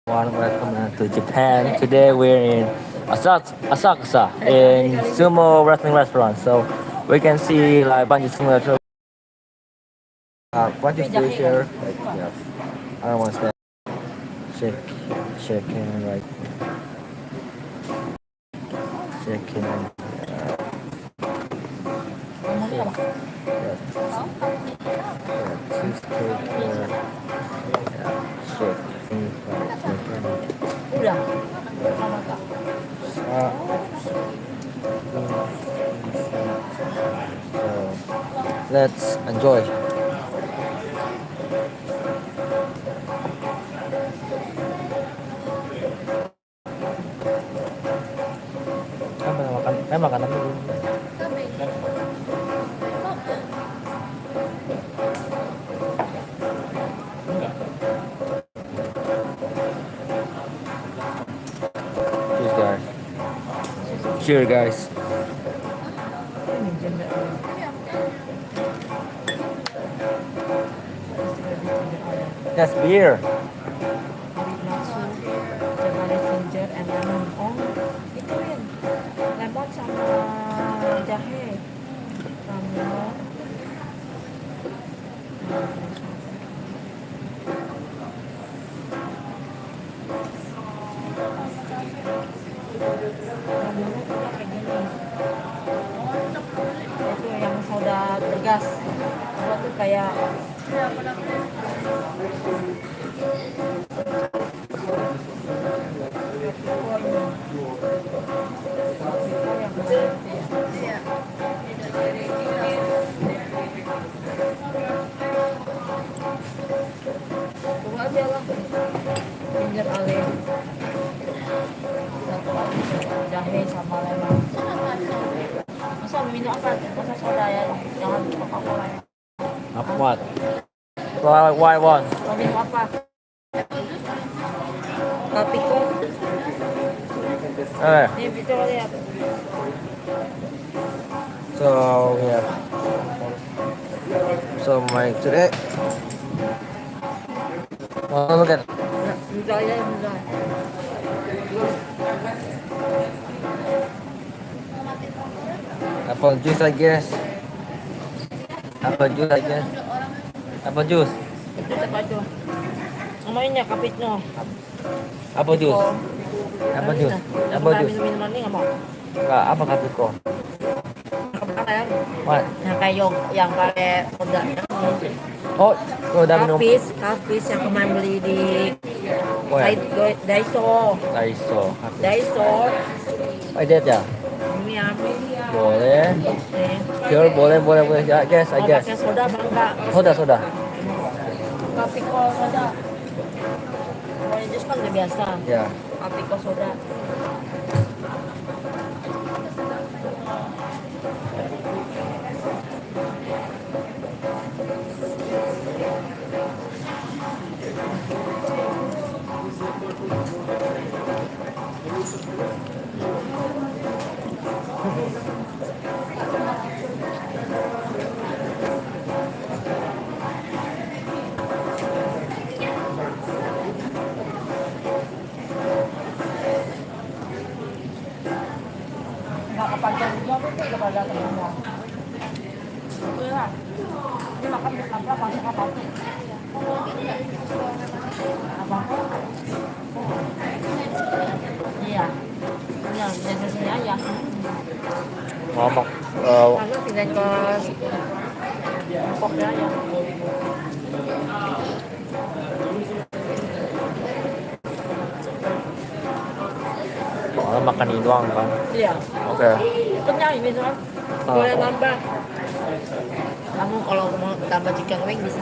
Welcome to Japan. Today we're in Asakusa in sumo wrestling restaurant. So we can see like bunch of similar to what is this here? Like, yeah, I don't want to stand. Shake, shaking, like shaking. Yeah, cheesecake here. Yeah, shaking, like shaking. Udah, lama kak. So let's enjoy. Saya makan apa dulu? Cheers guys. Cheers guys. That's beer. Ginger and lemon. Oh, itu Win. Lemon sama jahe. Lemon. Lemonnya tuh kayak gini. Itu yang soda bergas. Kalau tuh kayak coba aja lah ginger ale satu lagi jahe sama lemon. Masa minum apa? Masa soda ya, jangan Coca-Cola ya. What? Why one? Mau minum apa? Kapiko. Ini betul lihat. So yeah. So my today. Oh look at. Mudah ya, mudah. Apple juice I guess. Apple juice I guess. Apple juice. Itu apa itu? Namanya kapitno. Apple juice. Apple juice. Apple juice. Minuman ini nggak mau. Enggak, apa kapiko? Apa ya? What? Yang kayak yang pakai soda. Oh, udah minum. Kapis yang kemarin beli di Oh ya. Daiso. Daiso. Daiso. Oh, lihat ya. Ini ya. Boleh. Sure, boleh. Ya, guys, I Mau guess. pakai soda bang enggak? Soda. Kapiko soda. Kalau jus kan udah biasa. Ya. Kapiko soda. Nggak kepanjang juga tuh udah pada datang semua. Oke lah. Ini makan apa? Masak apa? Apa? Iya. Iya, pindah ke sini aja. Ngomong. Karena pindah ke Depoknya aja. Makan ini doang kan? Iya. Oke. Kenyang ini kan. Boleh nambah. Kamu kalau mau tambah chicken wing bisa.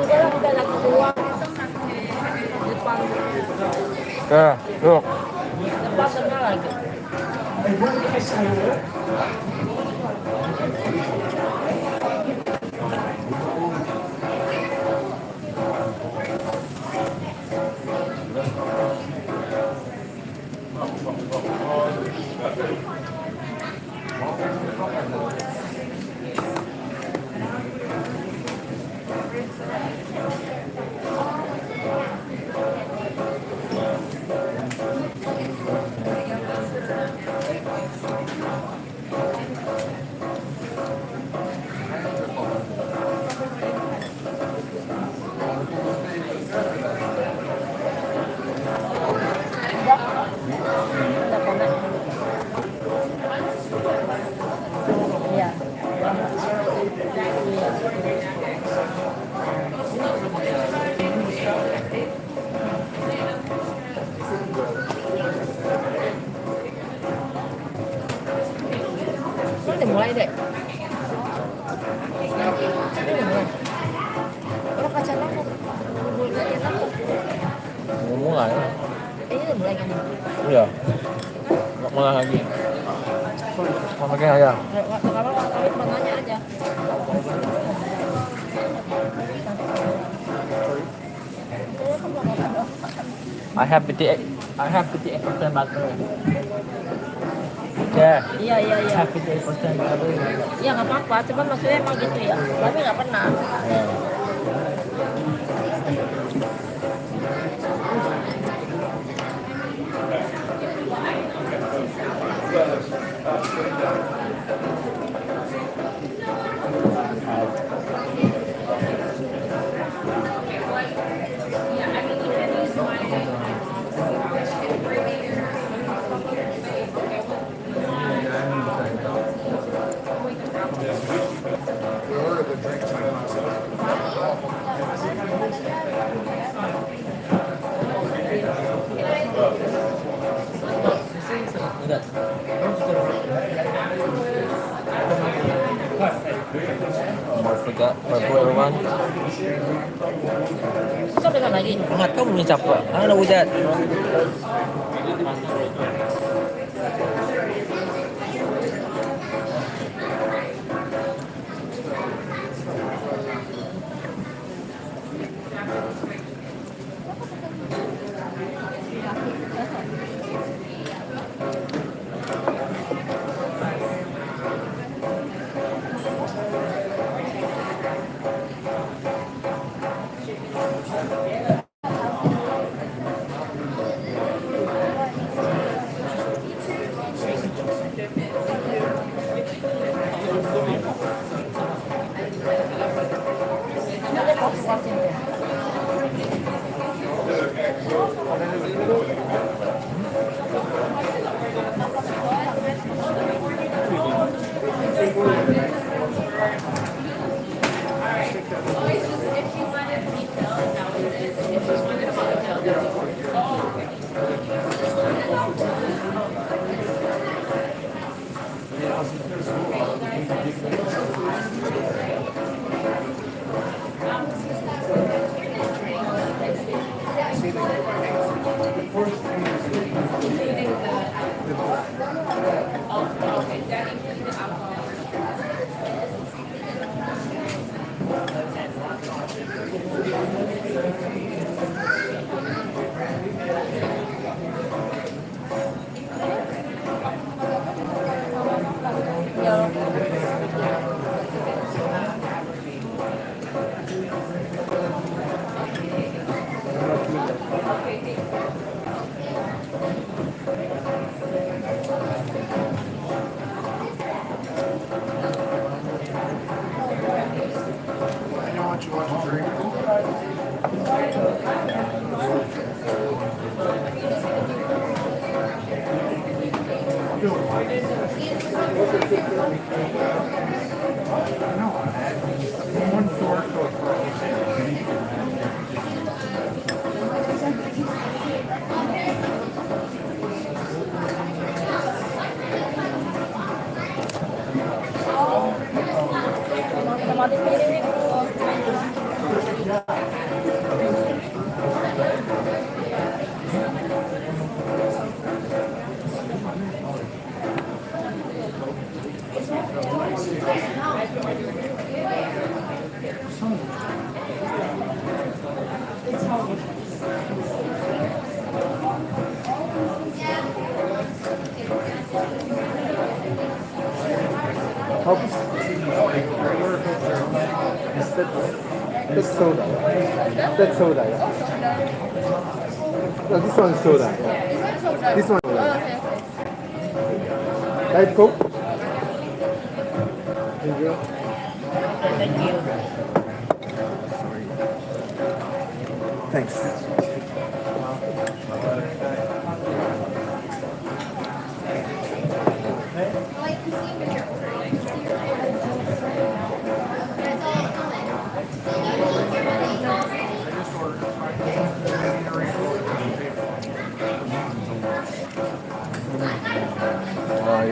Udah lagi keluar. Depan. Oke, yuk. Depan tengah lagi. Ini mulai deh. Ini mulai. Orang kacang aku. Bubur kacang aku. Mau mulai? Ini udah mulai kan? Iya. Mau mulai lagi. Mau pakai aja. Kalau tapi cuma nanya aja. I have 58% butter. Yeah. Iya iya I iya. have 58% butter. Ya nggak apa-apa, cuman maksudnya emang gitu ya. Tapi nggak pernah. Yeah. Don't forget for everyone. Susah dengan lagi. Nggak tahu punya siapa. I don't know who that. Otomatis ini That's soda. That's soda. Yeah. No, this one is soda. This one. Soda. Diet Coke. Thank you. thank you. Thanks.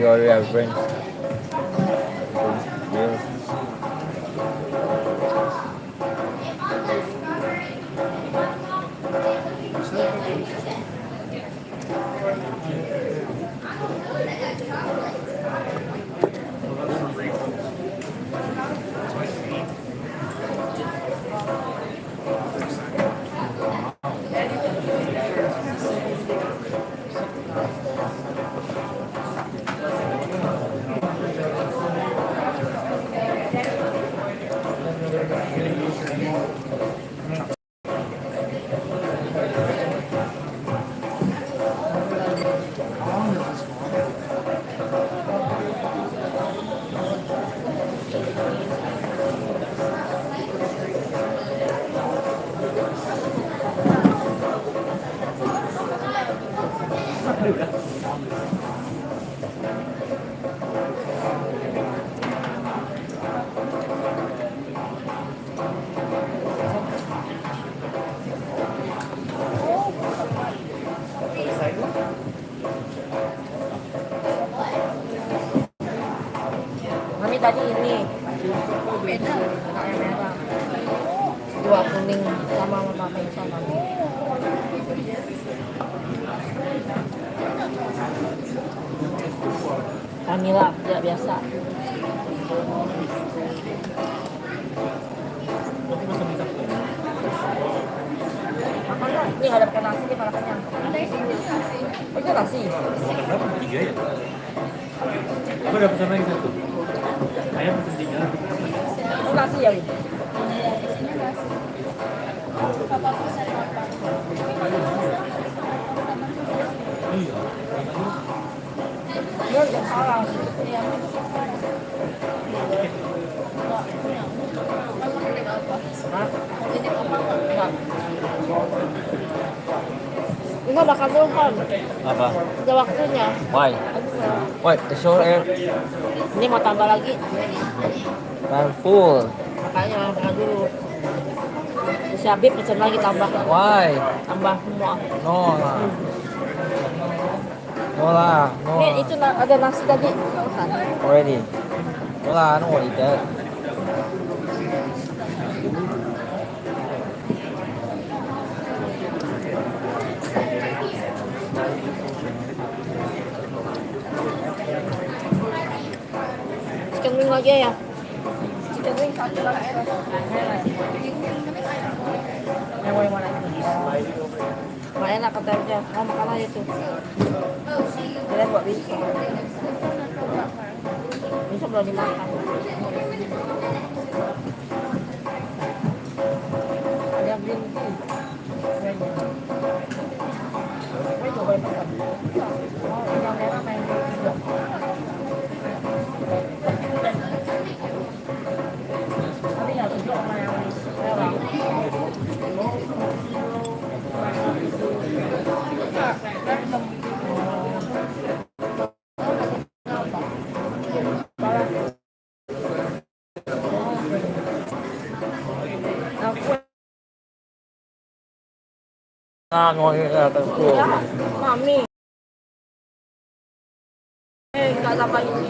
You already have drinks. Mami tadi ini beda, yang merah. Dua kuning sama mama sama. Kamila tidak biasa. Makan lah. Ini ada pakai nasi nih, malah kenyang. Oh, itu nasi. Makan berapa? 3 ya? Gue udah pesan lagi satu. Ayam pesan 3. Oh, nasi ya, Win? Iya. Dia udah salah. Hah? Enggak. Enggak bakal bukan. Apa? Udah waktunya. Why? Wait, the show air. Ini mau tambah lagi. I'm full. Makanya makan dulu. Si Habib pesen lagi tambah. Why? Tambah semua. No lah. No lah. No Ini lah. itu ada nasi tadi. Makan. Already. No lah, I don't want to eat that. Chicken wing aja ya. Chicken wing satu lagi. Yang mana? Nggak enak katanya. Mau makan aja tuh. Kalian buat bisa. Bisa belum dimakan. Ada green tea. Ini coba pesan. Oh, yang merah main juga. Tapi nggak tunjuk sama yang merah. Ngồi tengku. Mami. Nggak sampai ini.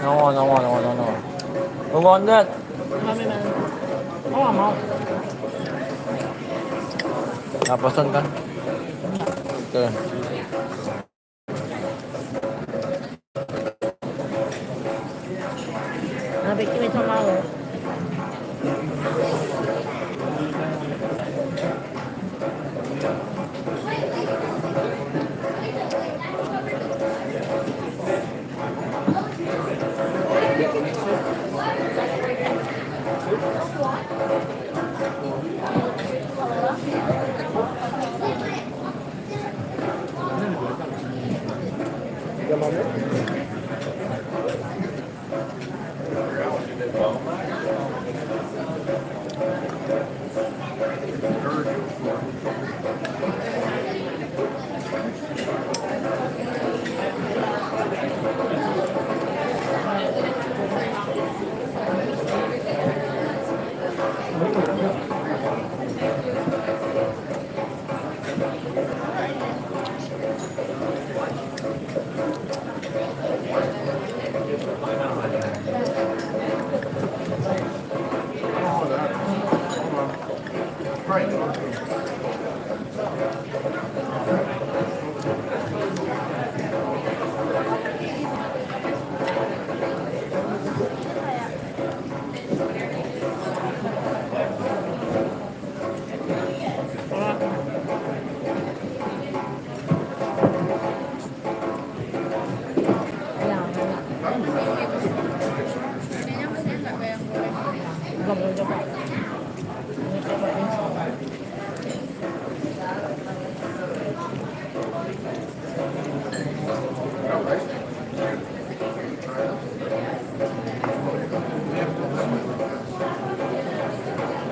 No, no, no, no, no. Who want that? Mami mana? Oh, nggak mau. Nggak pesan kan? Oke. Nah, bikin itu mau.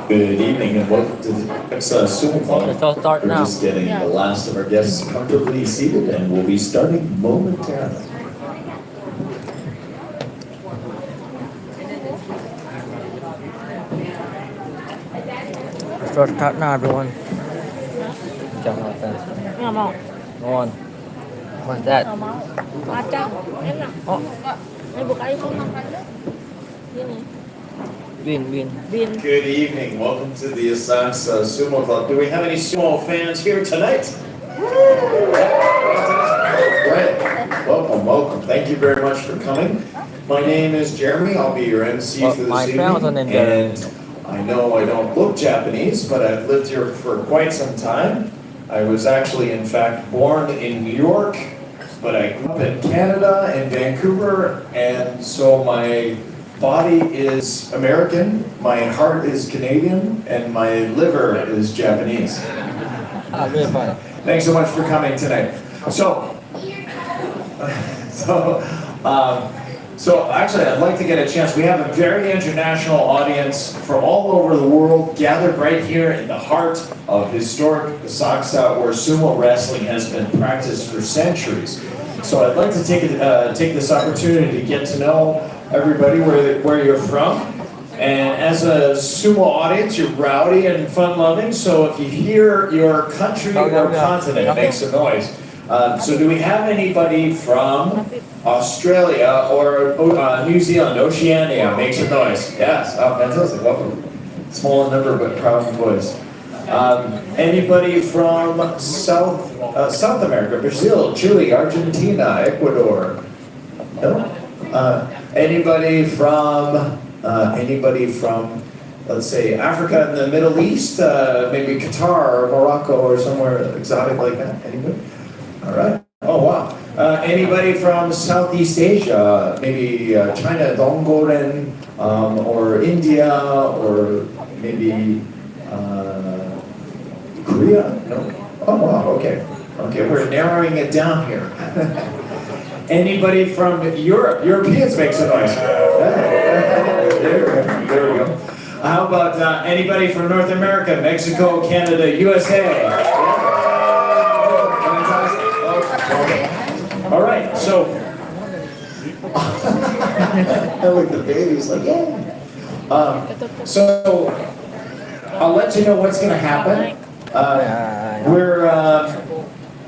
Good evening and welcome to the Sumo Club. So start We're now. just getting the last of our guests comfortably seated and we'll be starting momentarily. So start now, everyone. Come on, friends. Nggak mau. Go on. What's that? Nggak mau. Kacang. Enak. Oh, Ini bukain kok makannya. Ini. bean. Bin. Good evening. Welcome to the Asakusa Sumo Club. Do we have any sumo fans here tonight? Great. Welcome. Thank you very much for coming. My name is Jeremy. I'll be your MC Well, for this my evening. friend also named Jeremy. And I know I don't look Japanese, but I've lived here for quite some time. I was actually, in fact, born in New York, but I grew up in Canada, in Vancouver, and so my body is American, my heart is Canadian, and my liver is Japanese. Really fun. Thanks so much for coming tonight. So actually, I'd like to get a chance. We have a very international audience from all over the world gathered right here in the heart of historic Asakusa, where sumo wrestling has been practiced for centuries. So I'd like to take this opportunity to get to know everybody where you're from. And as a sumo audience, you're rowdy and fun-loving. So if you hear your country or continent, make some noise. So do we have anybody from Australia or New Zealand, Oceania? Make some noise. Yes, fantastic, welcome. Small in number but proud boys. Anybody from South America, Brazil, Chile, Argentina, Ecuador? No? Anybody from, let's say, Africa and the Middle East? Maybe Qatar or Morocco or somewhere exotic like that? Anybody? All right. Oh, wow. Anybody from Southeast Asia, maybe China, Dongoren, or India, or maybe Korea? No? Oh, wow, okay. Okay, we're narrowing it down here. Anybody from Europe? Europeans make some noise. There we go. How about anybody from North America, Mexico, Canada, USA? All right, so I like the babies, like yeah. So I'll let you know what's going to happen.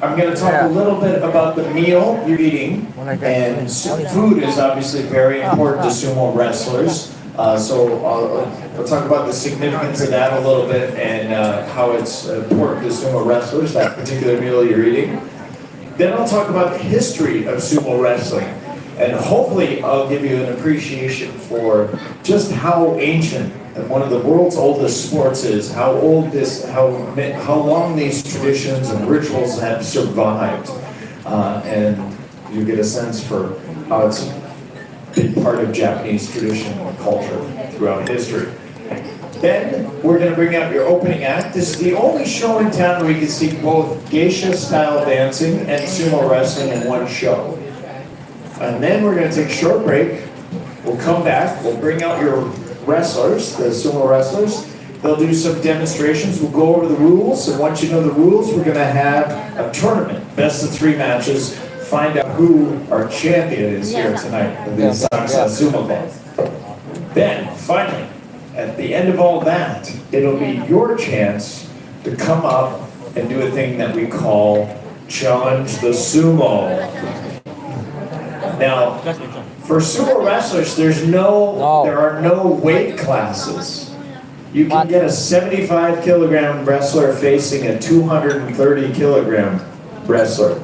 I'm going to talk a little bit about the meal you're eating, and food is obviously very important to sumo wrestlers. So I'll talk about the significance of that a little bit and how it's important to sumo wrestlers, that particular meal you're eating. Then I'll talk about the history of sumo wrestling, and hopefully I'll give you an appreciation for just how ancient and one of the world's oldest sports is, how long these traditions and rituals have survived, and you get a sense for how it's been part of Japanese tradition and culture throughout history. Then we're going to bring out your opening act. This is the only show in town where you can see both geisha-style dancing and sumo wrestling in one show. And then we're gonna take a short break. We'll come back, we'll bring out your wrestlers, the sumo wrestlers. They'll do some demonstrations, we'll go over the rules, and once you know the rules, we're gonna have a tournament, best of 3 matches, find out who our champion is here tonight of the Asakusa Sumo Club. Then, finally, at the end of all that, it'll be your chance to come up and do a thing that we call Challenge the Sumo. Now, for sumo wrestlers, there are no weight classes. You can get a 75 kilogram wrestler facing a 230 kilogram wrestler.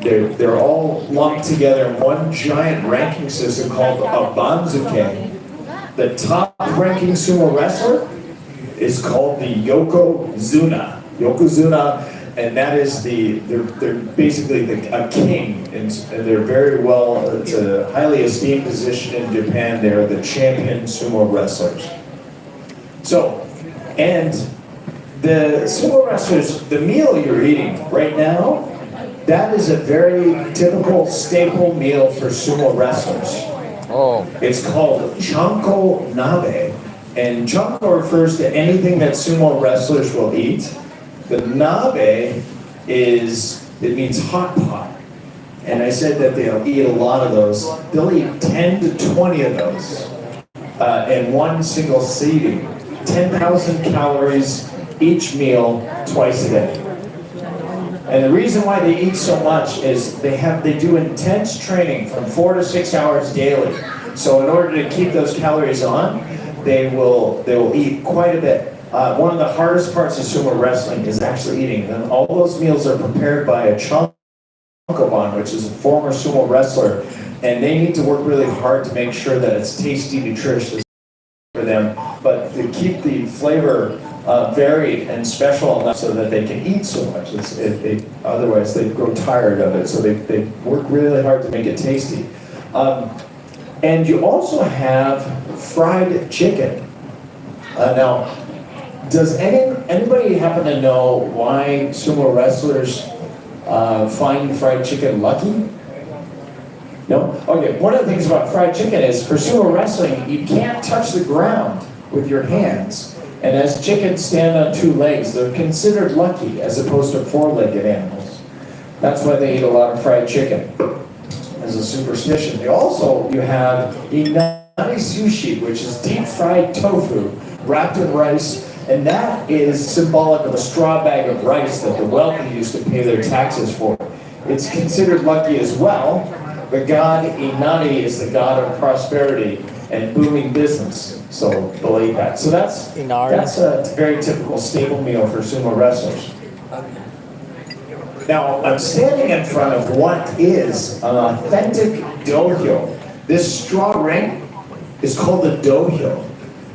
They're all lumped together in one giant ranking system called a Banzuke. The top ranking sumo wrestler is called the Yokozuna. And that is they're basically a king, and they're very well, it's a highly esteemed position in Japan. They're the champion sumo wrestlers. So, and the sumo wrestlers, the meal you're eating right now, that is a very typical staple meal for sumo wrestlers. Oh. It's called Chanko Nabe, and Chanko refers to anything that sumo wrestlers will eat. The nabe it means hot pot. And I said that they'll eat a lot of those. They'll eat 10 to 20 of those in one single seating. 10,000 calories each meal, twice a day. And the reason why they eat so much is they do intense training from 4 to 6 hours daily. So in order to keep those calories on, they will eat quite a bit. One of the hardest parts of sumo wrestling is actually eating. And all those meals are prepared by a Chankoban, which is a former sumo wrestler. And they need to work really hard to make sure that it's tasty, nutritious for them, but to keep the flavor varied and special enough so that they can eat so much. Otherwise, they grow tired of it. So they work really hard to make it tasty. And you also have fried chicken. Now, does anybody happen to know why sumo wrestlers find fried chicken lucky? No? Okay, one of the things about fried chicken is for sumo wrestling, you can't touch the ground with your hands. And as chickens stand on 2 legs, they're considered lucky as opposed to 4-legged animals. That's why they eat a lot of fried chicken as a superstition. You have inari sushi, which is deep fried tofu wrapped in rice. And that is symbolic of a straw bag of rice that the wealthy used to pay their taxes for. It's considered lucky as well. The god Inari is the god of prosperity and booming business. So believe that. So that's a very typical staple meal for sumo wrestlers. Now I'm standing in front of what is an authentic dohyo. This straw ring is called the dohyo.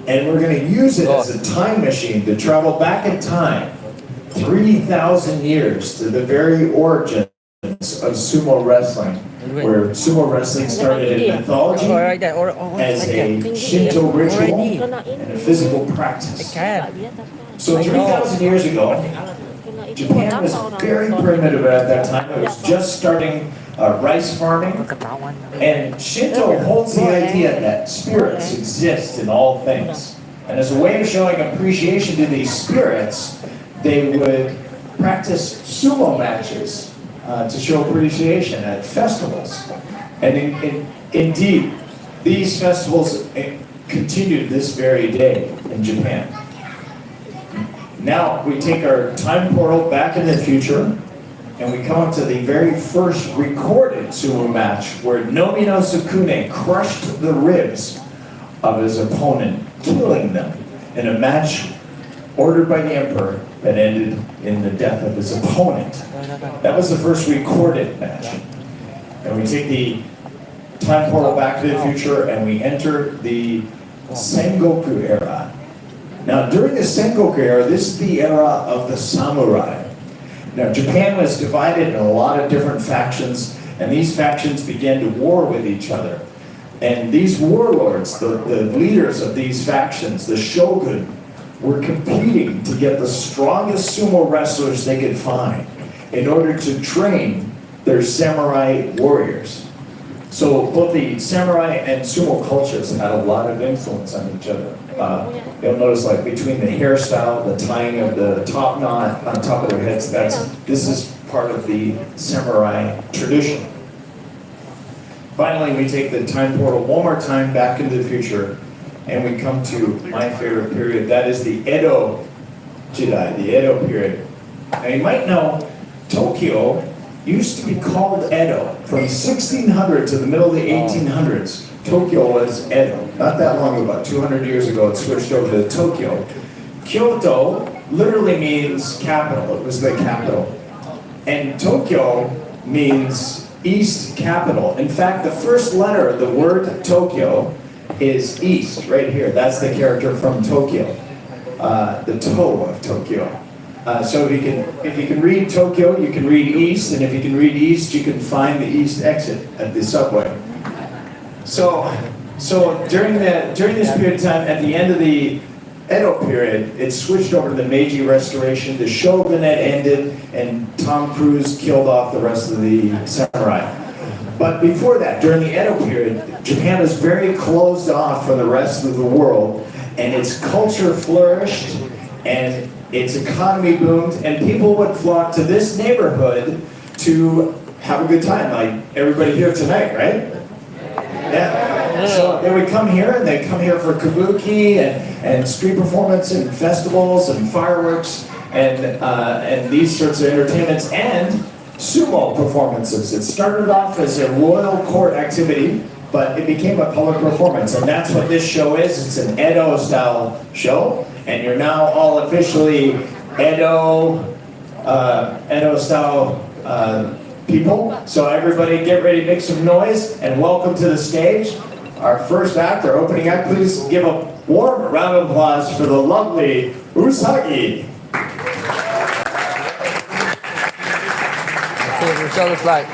And we're going to use it as a time machine to travel back in time 3,000 years to the very origins of sumo wrestling, where sumo wrestling started in mythology as a Shinto ritual and a physical practice. So 3,000 years ago, Japan was very primitive at that time. It was just starting rice farming. And Shinto holds the idea that spirits exist in all things. And as a way of showing appreciation to these spirits, they would practice sumo matches to show appreciation at festivals. And indeed, these festivals continue to this very day in Japan. Now we take our time portal back into the future, and we come up to the very first recorded sumo match where Nomino Sukune crushed the ribs of his opponent, killing them in a match ordered by the emperor that ended in the death of his opponent. That was the first recorded match. And we take the time portal back to the future and we enter the Sengoku era. Now during the Sengoku era, this is the era of the samurai. Now, Japan was divided in a lot of different factions, and these factions began to war with each other. And these warlords, the leaders of these factions, the shogun, were competing to get the strongest sumo wrestlers they could find in order to train their samurai warriors. So both the samurai and sumo cultures had a lot of influence on each other. You'll notice like between the hairstyle, the tying of the top knot on top of their heads, this is part of the samurai tradition. Finally, we take the time portal one more time back into the future, and we come to my favorite period. That is the Edo Jidai, the Edo period. Now you might know Tokyo used to be called Edo. From 1600 to the middle of the 1800s, Tokyo was Edo. Not that long ago, about 200 years ago, it switched over to Tokyo. Kyoto literally means capital. It was the capital. And Tokyo means East capital. In fact, the first letter of the word Tokyo is East, right here. That's the character from Tokyo, the toe of Tokyo. So if you can read Tokyo, you can read East, and if you can read East, you can find the East exit at the subway. So during this period of time, at the end of the Edo period, it switched over to the Meiji Restoration. The shogunate ended, and Tom Cruise killed off the rest of the samurai. But before that, during the Edo period, Japan was very closed off from the rest of the world, and its culture flourished, and its economy boomed, and people would flock to this neighborhood to have a good time, like everybody here tonight, right? Yeah. So they would come here, and they'd come here for kabuki and street performance and festivals and fireworks and these sorts of entertainments and sumo performances. It started off as a royal court activity, but it became a public performance, and that's what this show is. It's an Edo-style show, and you're now all officially Edo-style people. So everybody get ready to make some noise, and welcome to the stage. Our first act, our opening act, please give a warm round of applause for the lovely Usagi. Let's see what the show looks like.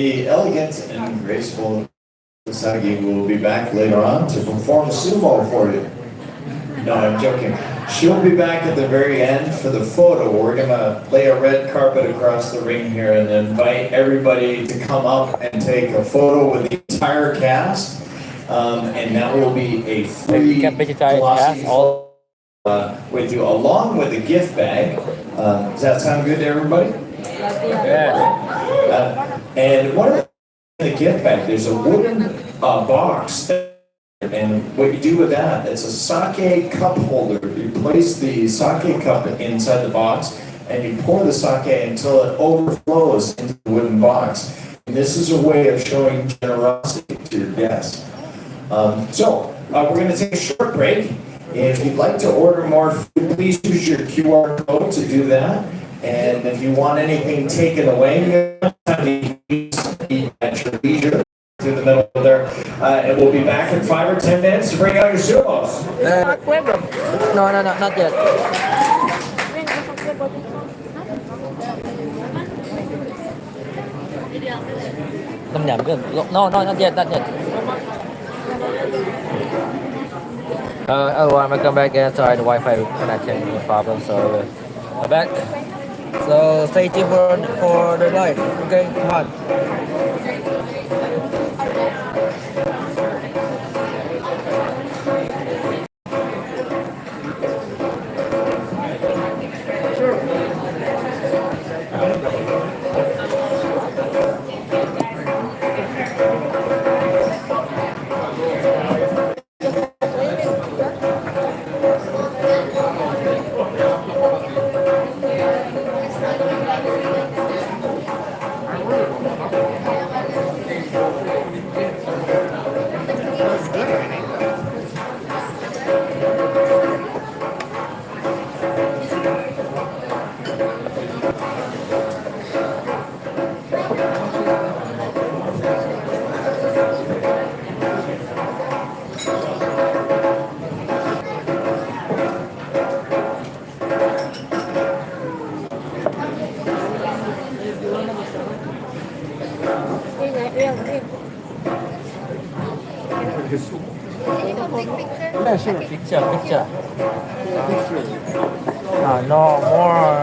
The elegant and graceful Usagi will be back later on to perform sumo for you. No, I'm joking. She'll be back at the very end for the photo. We're gonna lay a red carpet across the ring here and invite everybody to come up and take a photo with the entire cast. And that will be a free glossy all with you, along with a gift bag. Does that sound good to everybody? yeah. And one of the gift bag, there's a wooden box. And what you do with that, it's a sake cup holder. You place the sake cup inside the box and you pour the sake until it overflows into the wooden box. And this is a way of showing generosity to your guests. We're going to take a short break. If you'd like to order more food, please use your QR code to do that. And if you want anything taken away, at your leisure through the middle there. And we'll be back in 5 or 10 minutes to bring out your sumos. No, not yet. Tâm nhầm good. No, not yet. I'm gonna come back and sorry, the Wi-Fi connection no problem. So I'm back. So stay tuned for the live. Okay, come on. Yeah, sure. Picture. No more.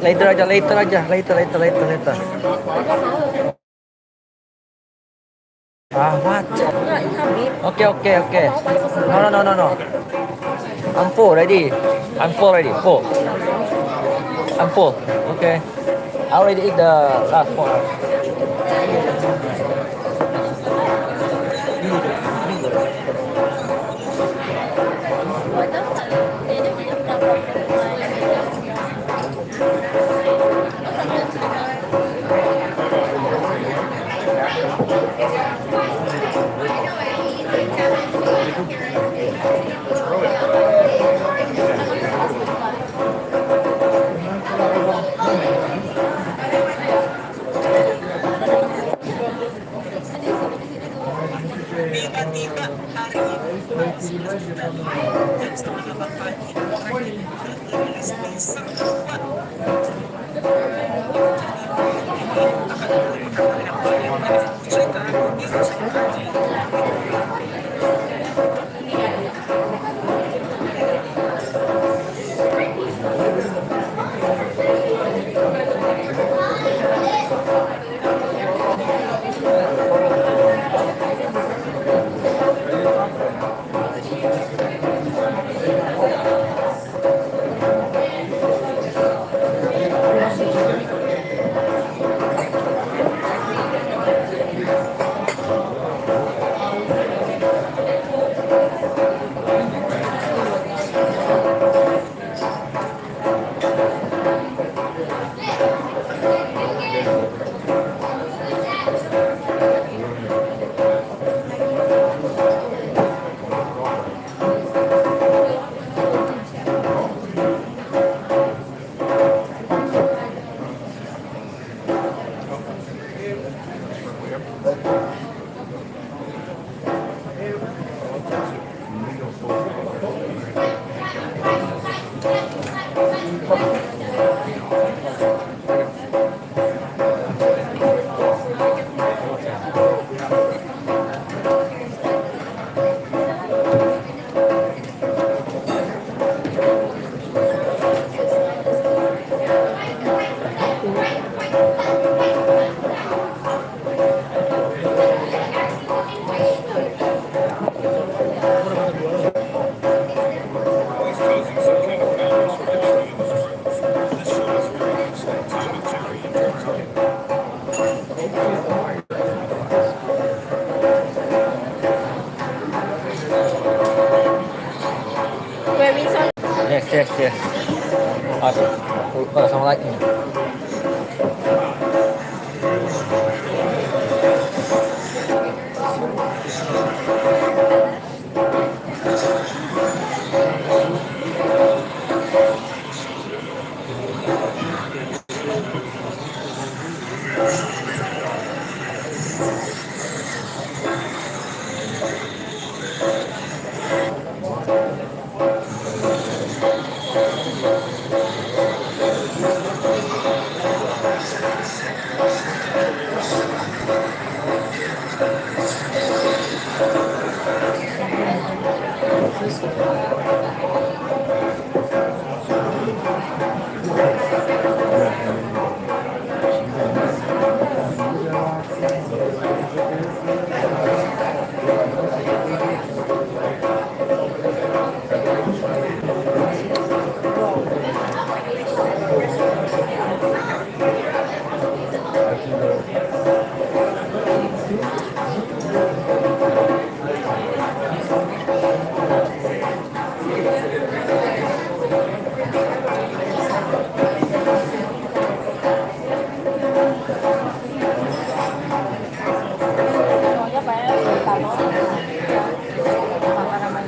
Later aja. What? Okay. No. I'm full already. Full. I'm full. Okay. I already eat the last one. Assalamualaikum. Soalnya kayak kalau makanan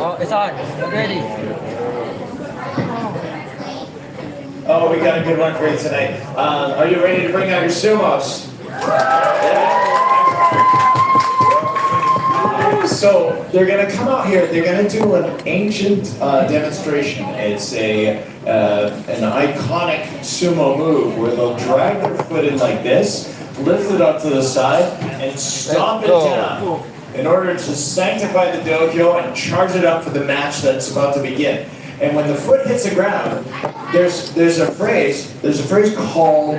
Oh, it's on. Ready. Oh, we got a good one for you tonight. Are you ready to bring out your sumos? So they're gonna come out here. They're gonna do an ancient demonstration. It's an iconic sumo move where they'll drag their foot in like this, lift it up to the side, and stomp it down in order to sanctify the dojo and charge it up for the match that's about to begin. And when the foot hits the ground, there's a phrase called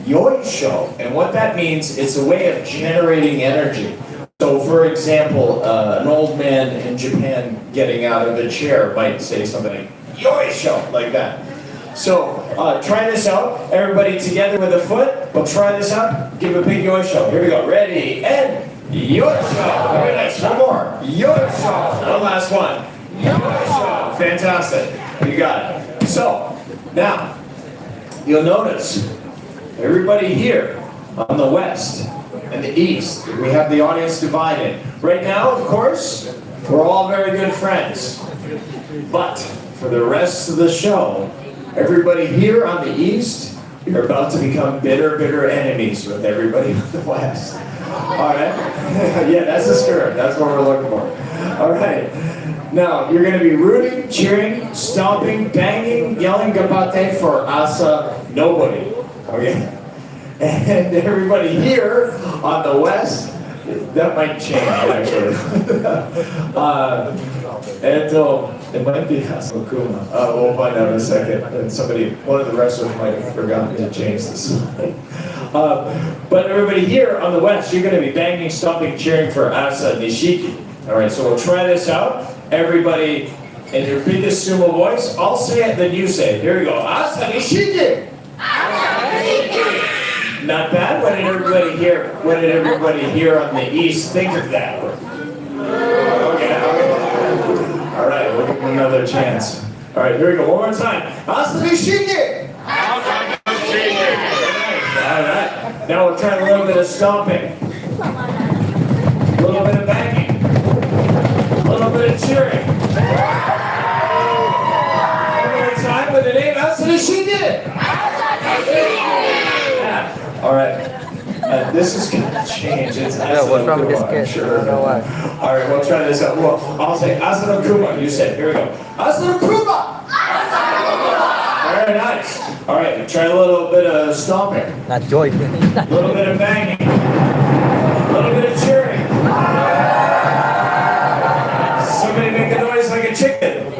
yoisho, and what that means, it's a way of generating energy. So, for example, an old man in Japan getting out of a chair might say something like yoisho, like that. So, try this out. Everybody together with a foot. We'll try this out. Give a big yoisho. Here we go. Ready and yoisho. Very nice. One more. Yoisho. One last one. Yoisho. Fantastic. You got it. So, now, you'll notice everybody here on the west and the east, we have the audience divided. Right now, of course, We're all very good friends. But for the rest of the show, everybody here on the East, you're about to become bitter enemies with everybody on the West. All right? Yeah, that's the spirit. That's what we're looking for. All right. Now, you're going to be rooting, cheering, stomping, banging, yelling gabate for Asa Nobody. Okay? And everybody here on the West, that might change actually. It might be Asa Okuma. We'll find out in a second. And one of the wrestlers might have forgotten to change this. But everybody here on the West, you're going to be banging, stomping, cheering for Asa Nishiki. All right, so we'll try this out. Everybody in your biggest sumo voice. I'll say it, then you say it. Here we go. Asa Nishiki! Not bad. What did everybody here on the East think of that? Okay. All right, we'll give them another chance. All right, here we go. One more time. Asa Nishiki! All right. Now we'll try a little bit of stomping. A little bit of banging. A little bit of cheering. One more time with the name Asa Nishiki! All right. This is going to change. It's what's wrong with this I'm kid? sure. I don't know why. All right, we'll try this out. Well, I'll say Asano Kuma. You said, here we go. Asano Kuma! Very nice. All right, try a little bit of stomping. Not joy. A little bit of banging. A little bit of cheering. Somebody make a noise like a chicken.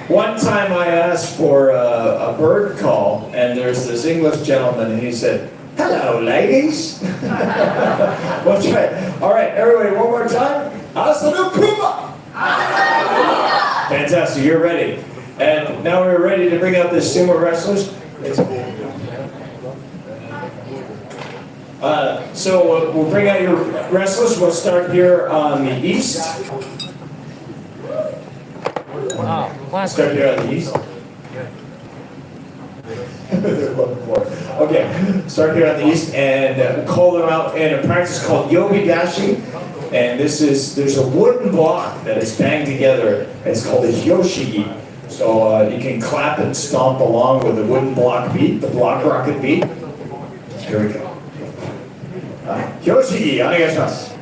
One time I asked for a bird call, and there's this English gentleman, and he said, "Hello, ladies." We'll try it. All right, everybody, one more time. Asano Kuma! Fantastic, you're ready. And now we're ready to bring out the sumo wrestlers. So we'll bring out your wrestlers. We'll start here on the East. Start here on the East. Okay, start here on the East and call them out in a practice called Yobidashi. And there's a wooden block that is banged together. It's called a Hyoshigi. So you can clap and stomp along with the wooden block beat, the block rocket beat. Here we go. Hyoshigi, onegaishimasu.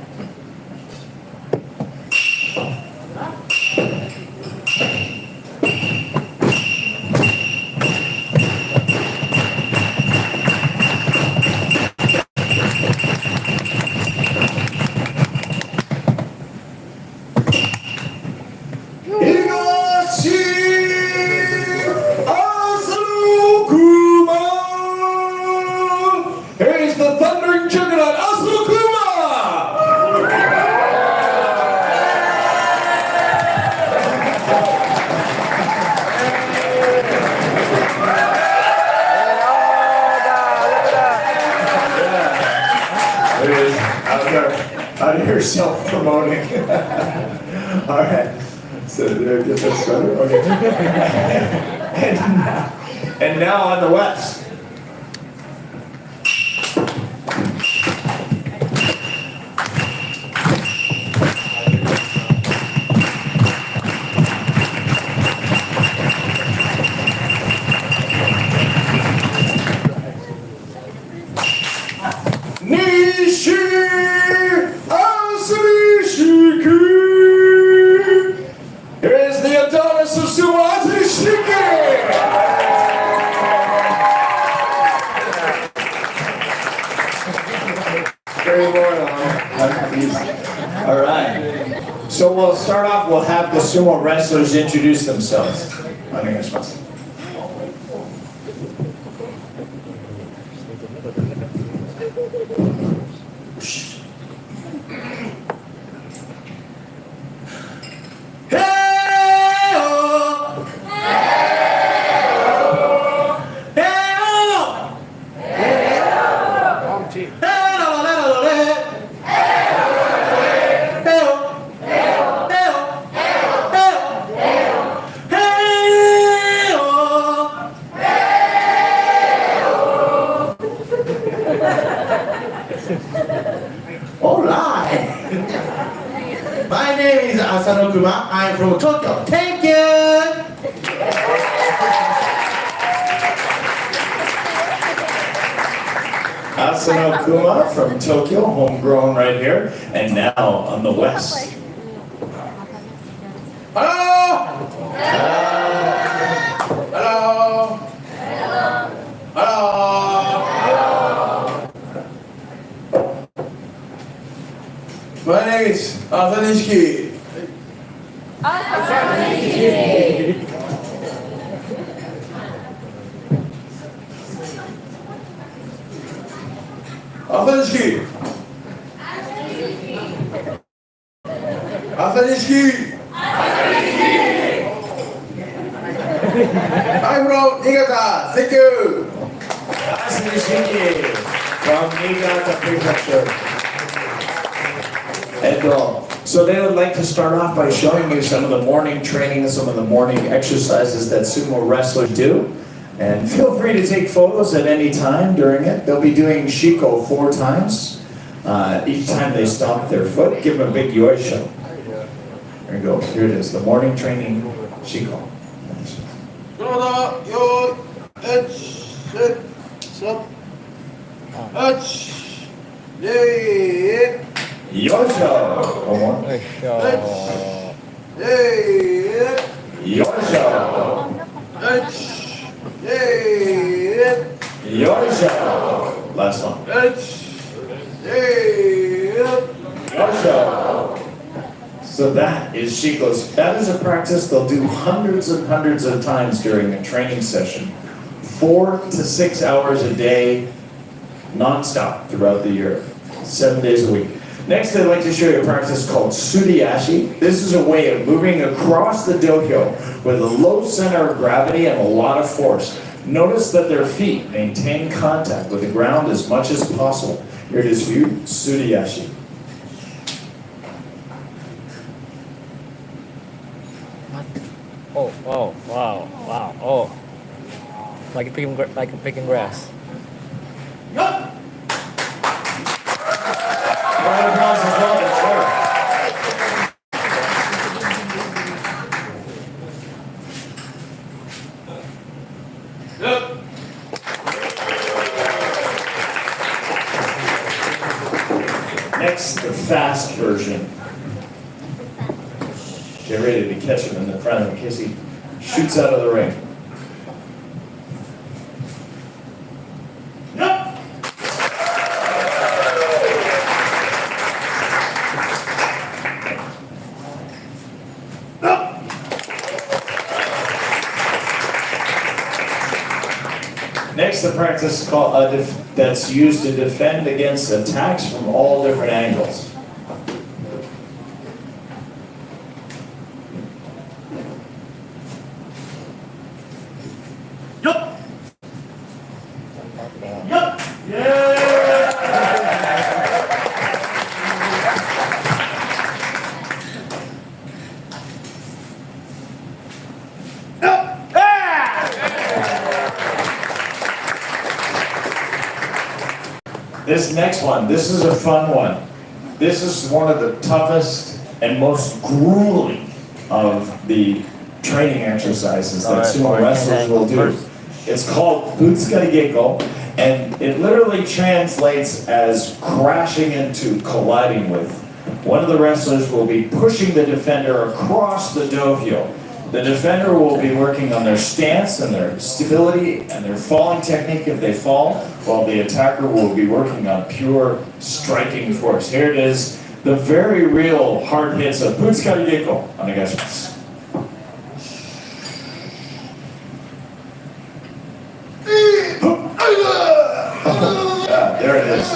Out here self-promoting. All right. So there, get that sweater. Okay. and now on the West. All right. So we'll start off, we'll have the sumo wrestlers introduce themselves. Onegaishimasu. All Kuma. I'm from Tokyo. Thank you. Asano Kuma from Tokyo, homegrown right here, and now on the west. Hello. Hello. Hello. My name is Asanishiki. Asanishiki. Asanishiki. I'm from Niigata. Thank you. Asanishiki from Niigata Prefecture. And so they would like to start off by showing you some of the morning training, some of the morning exercises that sumo wrestlers do. And feel free to take photos at any time during it. They'll be doing Shiko 4 times. Each time they stomp their foot, give them a big yoisho. There you go. Here it is, the morning training Shiko. Yoisho. One more. Yoisho. Yoisho. Last one. Yoisho. So that is Shiko's. That is a practice they'll do hundreds and hundreds of times during a training session. 4 to 6 hours a day, non-stop throughout the year. 7 days a week. Next, I'd like to show you a practice called Suriashi. This is a way of moving across the dohyo with a low center of gravity and a lot of force. Notice that their feet maintain contact with the ground as much as possible. Here it is for you, Suriashi. Oh, wow, wow, wow, oh. Like picking grass. Round of applause as well, sure. Next, the fast version. Get ready to catch him in the front in case he shoots out of the ring. Next, the practice called, that's used to defend against attacks from all different angles. This next one, this is a fun one. This is one of the toughest and most grueling of the training exercises that sumo wrestlers will do. It's called Butsukari Geiko, and it literally translates as crashing into, colliding with. One of the wrestlers will be pushing the defender across the dohyo. The defender will be working on their stance and their stability and their falling technique if they fall, while the attacker will be working on pure striking force. Here it is, the very real hard hits of Butsukari Geiko. Onegaishimasu. There it is.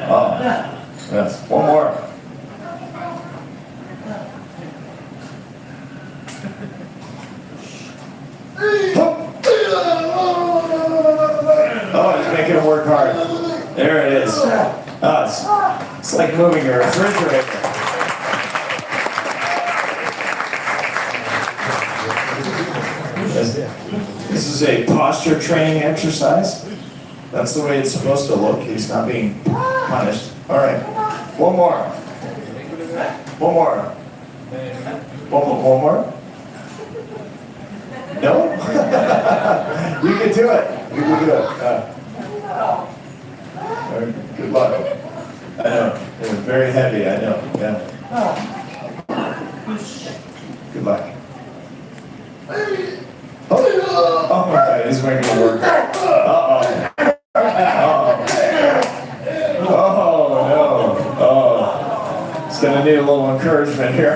Oh, yes. One more. Oh, it's making him work hard. There it is. Oh, it's like moving your refrigerator. This is a posture training exercise. That's the way it's supposed to look. He's not being punished. All right. One more. One more. One more? No? You can do it. You can do it. Good luck. I know. They're very heavy, I know. Yeah. Good luck. Oh my God, he's making it work. Uh-oh. Oh no. Oh. It's gonna need a little encouragement here.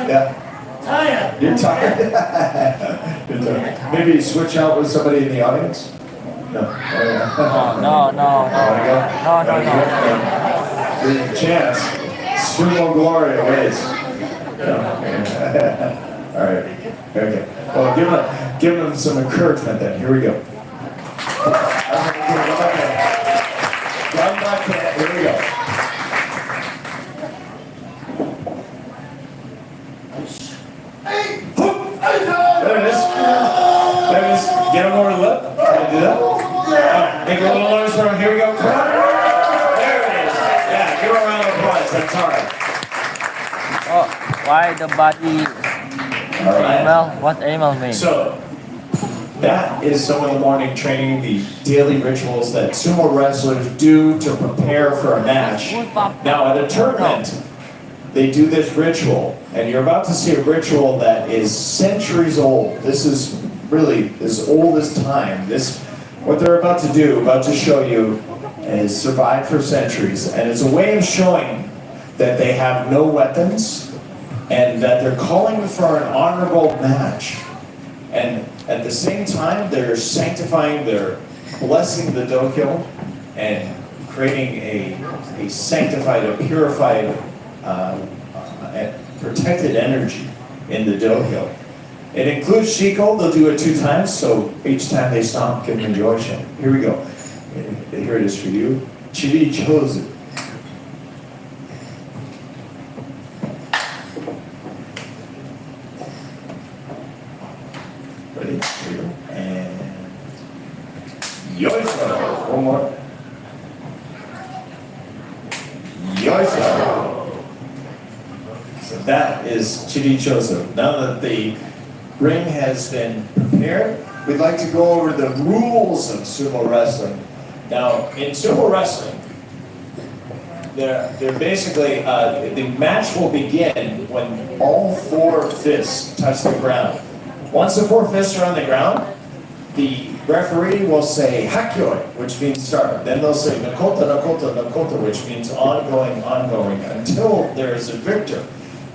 Yeah. You're tired? You're tired. Maybe switch out with somebody in the audience? No. No. Wanna go? No. There's a chance. Sumo glory awaits. All right. Okay. Well, give them some encouragement then. Here we go. One back. Here we go. There it is. Get him over the lip. Can I do that? Make a little noise for him. Here we go. Come on. There it is. Yeah, give him a round of applause. That's all right. Oh, why the body All right. animal? What animal mean? So, that is some of the morning training, the daily rituals that sumo wrestlers do to prepare for a match. Now, at a tournament, they do this ritual, and you're about to see a ritual that is centuries old. This is really as old as time. What they're about to show you, is survived for centuries, and it's a way of showing that they have no weapons, and that they're calling for an honorable match. And at the same time, they're sanctifying, they're blessing the dohyo, and creating a sanctified, a purified, protected energy in the dohyo. It includes shiko. They'll do it 2 times, so each time they stomp, give them yoishin. Here we go. Here it is for you. Chiri chozu. Ready? Here we go. And yoisho. One more. Yoisho. So that is Chiri chozu. Now that the ring has been prepared, we'd like to go over the rules of sumo wrestling. Now, in sumo wrestling, they're basically, the match will begin when all 4 fists touch the ground. Once the 4 fists are on the ground, the referee will say hakyoi, which means start. Then they'll say nakota, nakota, nakota, which means ongoing, ongoing, until there is a victor.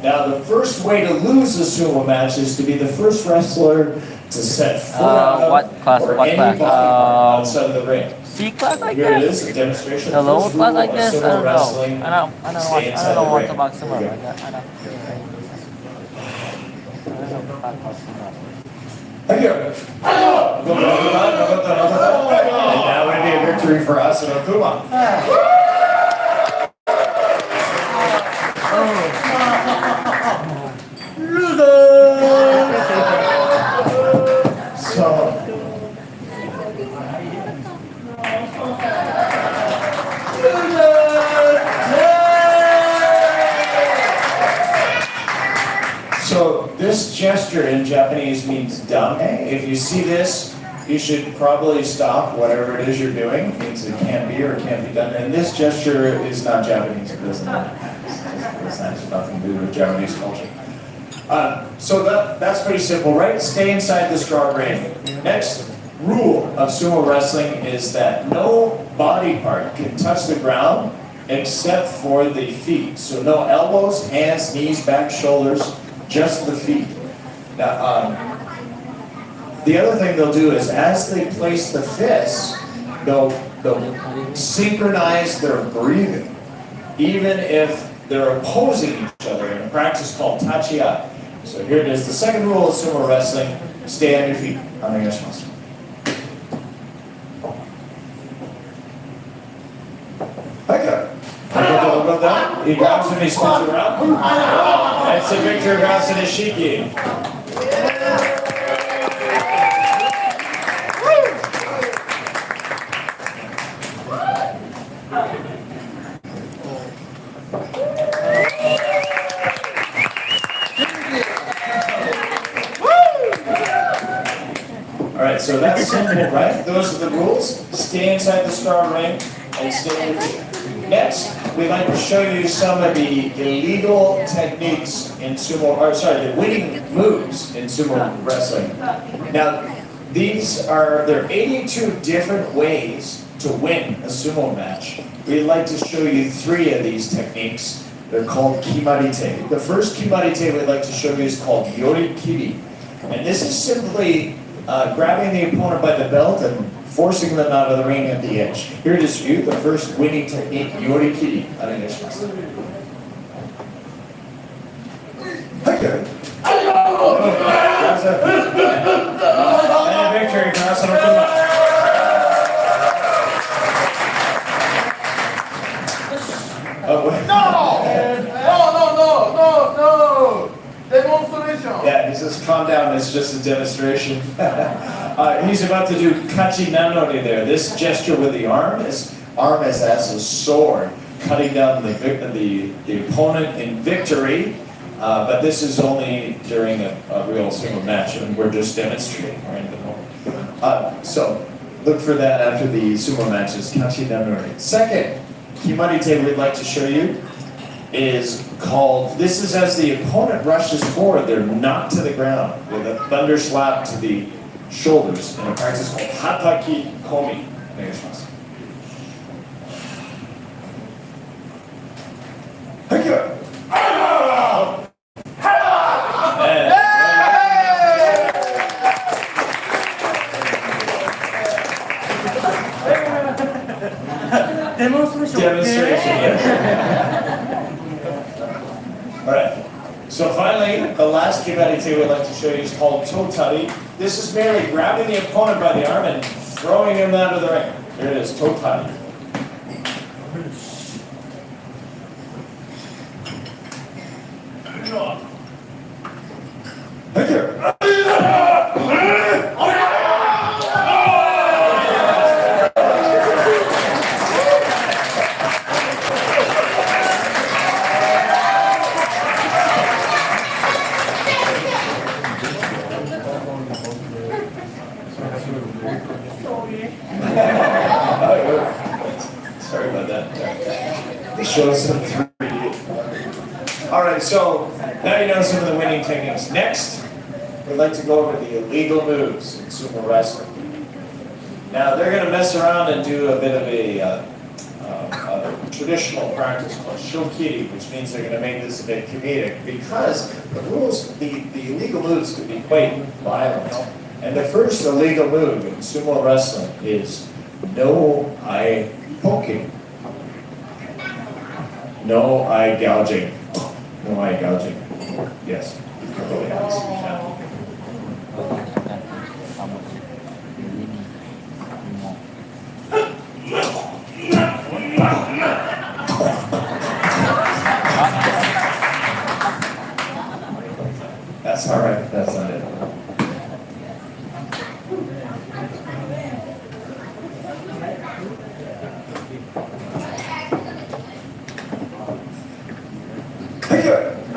Now, the first way to lose a sumo match is to be the first wrestler to set foot out what class? or What any class? body part outside of the ring. C class, I Here it guess. is, a demonstration. The lower First class, I rule of guess. I sumo don't know. wrestling, I don't stay inside know the what ring. about sumo. Here we I go. Thank you. And that would be a victory for us in Okuma. So this gesture in Japanese means dame. If you see this, you should probably stop whatever it is you're doing. It means it can't be or it can't be done. And this gesture is not Japanese. It doesn't. It has nothing to do with Japanese culture. So that's pretty simple, right? Stay inside the straw ring. Next rule of sumo wrestling is that no body part can touch the ground except for the feet. So no elbows, hands, knees, back, shoulders, just the feet. Now, the other thing they'll do is as they place the fists, they'll synchronize their breathing, even if they're opposing each other in a practice called tachiya. So here it is. The second rule of sumo wrestling: stay on your feet. Onegaishimasu. Okay. About that, he grabs him, he spins around. That's a Victor Gasanishiki. so that's simple, right? Those are the rules. Stay inside the star ring and stay with it. Next, we'd like to show you some of the illegal techniques in sumo, or sorry, the winning moves in sumo wrestling. Now, there are 82 different ways to win a sumo match. We'd like to show you 3 of these techniques. They're called kimarite. The first kimarite we'd like to show you is called yorikiri. And this is simply grabbing the opponent by the belt and forcing them out of the ring at the edge. Here it is for you, the first winning technique, yorikiri. Onegaishimasu. Okay. And a victory for Asano. No! Demonstration! Yeah, he says, calm down, it's just a demonstration. He's about to do kachi nanori there. This gesture with the arm is as a sword, cutting down the opponent in victory. But this is only during a real sumo match, and we're just demonstrating right at the moment. So look for that after the sumo matches, kachi nanori. Second, kimarite we'd like to show you is called, this is as the opponent rushes forward, they're knocked to the ground with a thunder slap to the shoulders in a practice called hataki komi. Thank you. Demonstration, yes. All right. So finally, the last kimarite we'd like to show you is called totari. This is merely grabbing the opponent by the arm and throwing him out of the ring. Here it is, totari. Thank you. Sorry about that. The show's in 3D. All right, so now you know some of the winning techniques. Next, we'd like to go over the illegal moves in sumo wrestling. Now they're going to mess around and do a bit of a traditional practice called shokiri, which means they're going to make this a bit comedic because the rules, the illegal moves can be quite violent. And the first illegal move in sumo wrestling is no eye poking. No eye gouging. No eye gouging. Yes. That's all right. That's not it.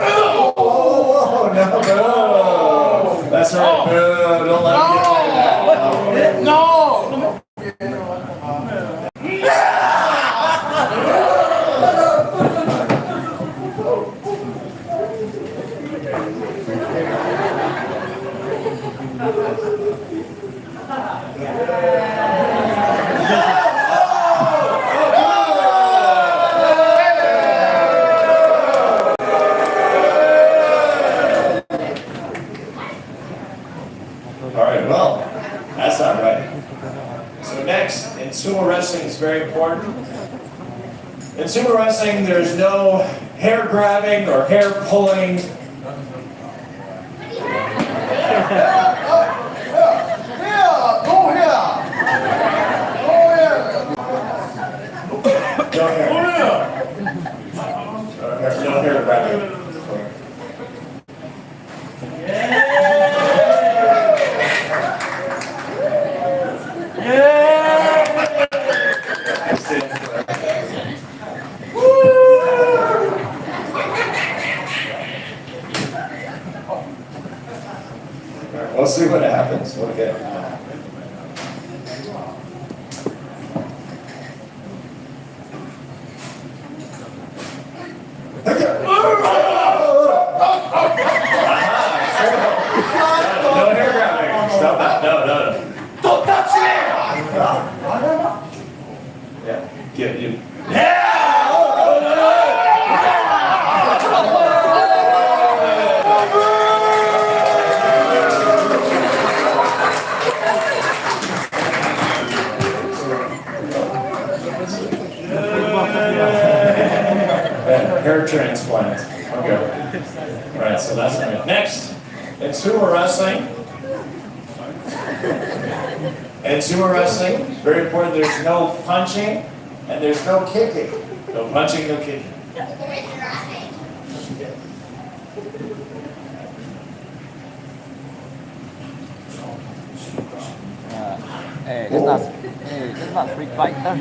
Oh, no. That's all right. No, don't let me get like that. No! That's not right. So next, in sumo wrestling, it's very important. In sumo wrestling, there's no hair grabbing or hair pulling. No hair grabbing. We'll see what happens. Okay. Yeah. Give you. Hair transplant. Okay. All right, so that's it. Next, in sumo wrestling. In sumo wrestling, very important, there's no punching and there's no kicking. No punching, no kicking. Hey, that's not free fight, huh?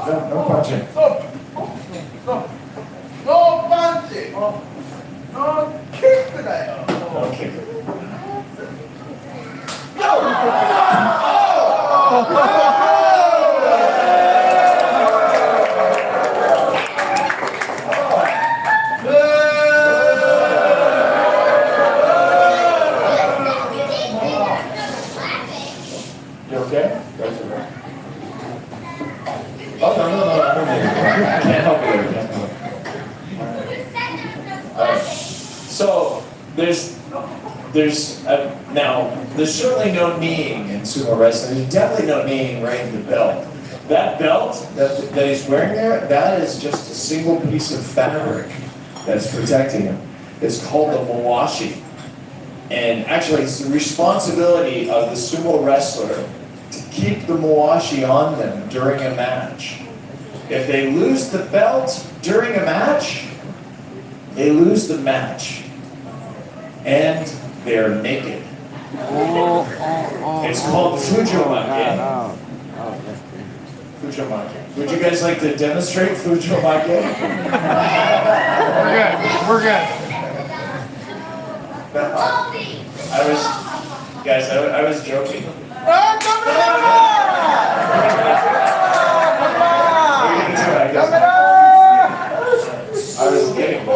No punching. No punching. No kick today. No kicking. You okay? Guys, you okay? Oh, no. I can't help you. I can't help you. All right. So, there's certainly no kneeing in sumo wrestling. There's definitely no kneeing right in the belt. That belt that he's wearing there, that is just a single piece of fabric that's protecting him. It's called the mawashi. And actually, it's the responsibility of the sumo wrestler to keep the mawashi on them during a match. If they lose the belt during a match, they lose the match. And they're naked. It's called Fujomake. Fujomake. Would you guys like to demonstrate Fujomake? We're good. I was joking. I was kidding.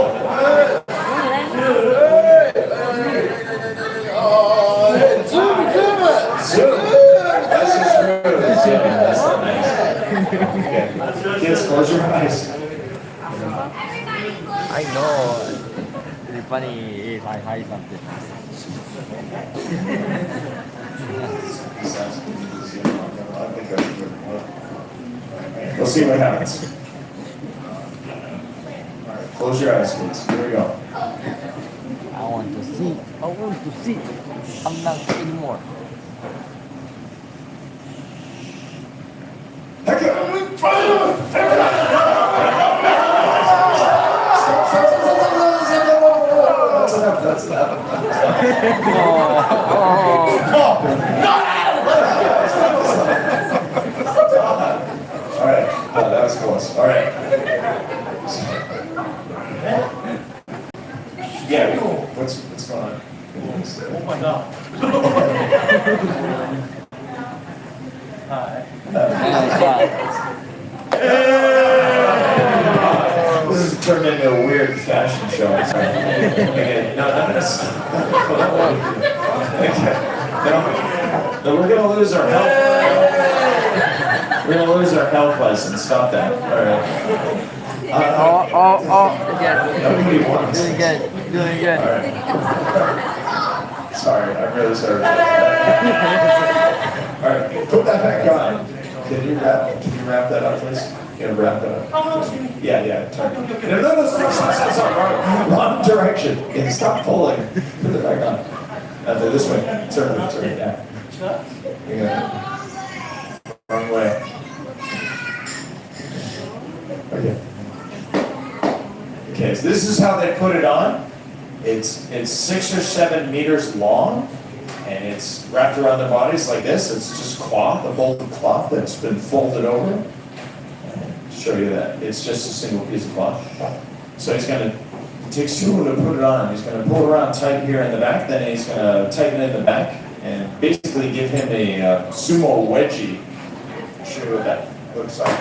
That's just rude. That's not nice. Okay. Kids, close your eyes. I know. It's funny if I hide something. We'll see what happens. All right, close your eyes, kids. Here we go. I want to see. I'm not anymore. That's enough. All right, that was close. All right. Yeah, what's going on? Oh my God. Hi. This has turned into a weird fashion show. Okay, no, that's. No, we're gonna lose our health. We're gonna lose our health license. Stop that. All right. Again. Nobody wants. Doing good. All right. Sorry, I'm really sorry. All right, put that back on. Can you wrap that up, please? Can you wrap that up? Yeah, turn. No, stop. Wrong direction. Yeah, stop pulling. Put it back on. This way. Turn it, yeah. Wrong way. Okay, so this is how they put it on. It's 6 or 7 meters long, and it's wrapped around the bodies like this. It's just cloth, a bolted cloth that's been folded over. Show you that. It's just a single piece of cloth. So he's gonna take two to put it on. He's gonna pull it around tight here in the back, then he's gonna tighten it in the back, and basically give him a sumo wedgie. Show you what that looks like.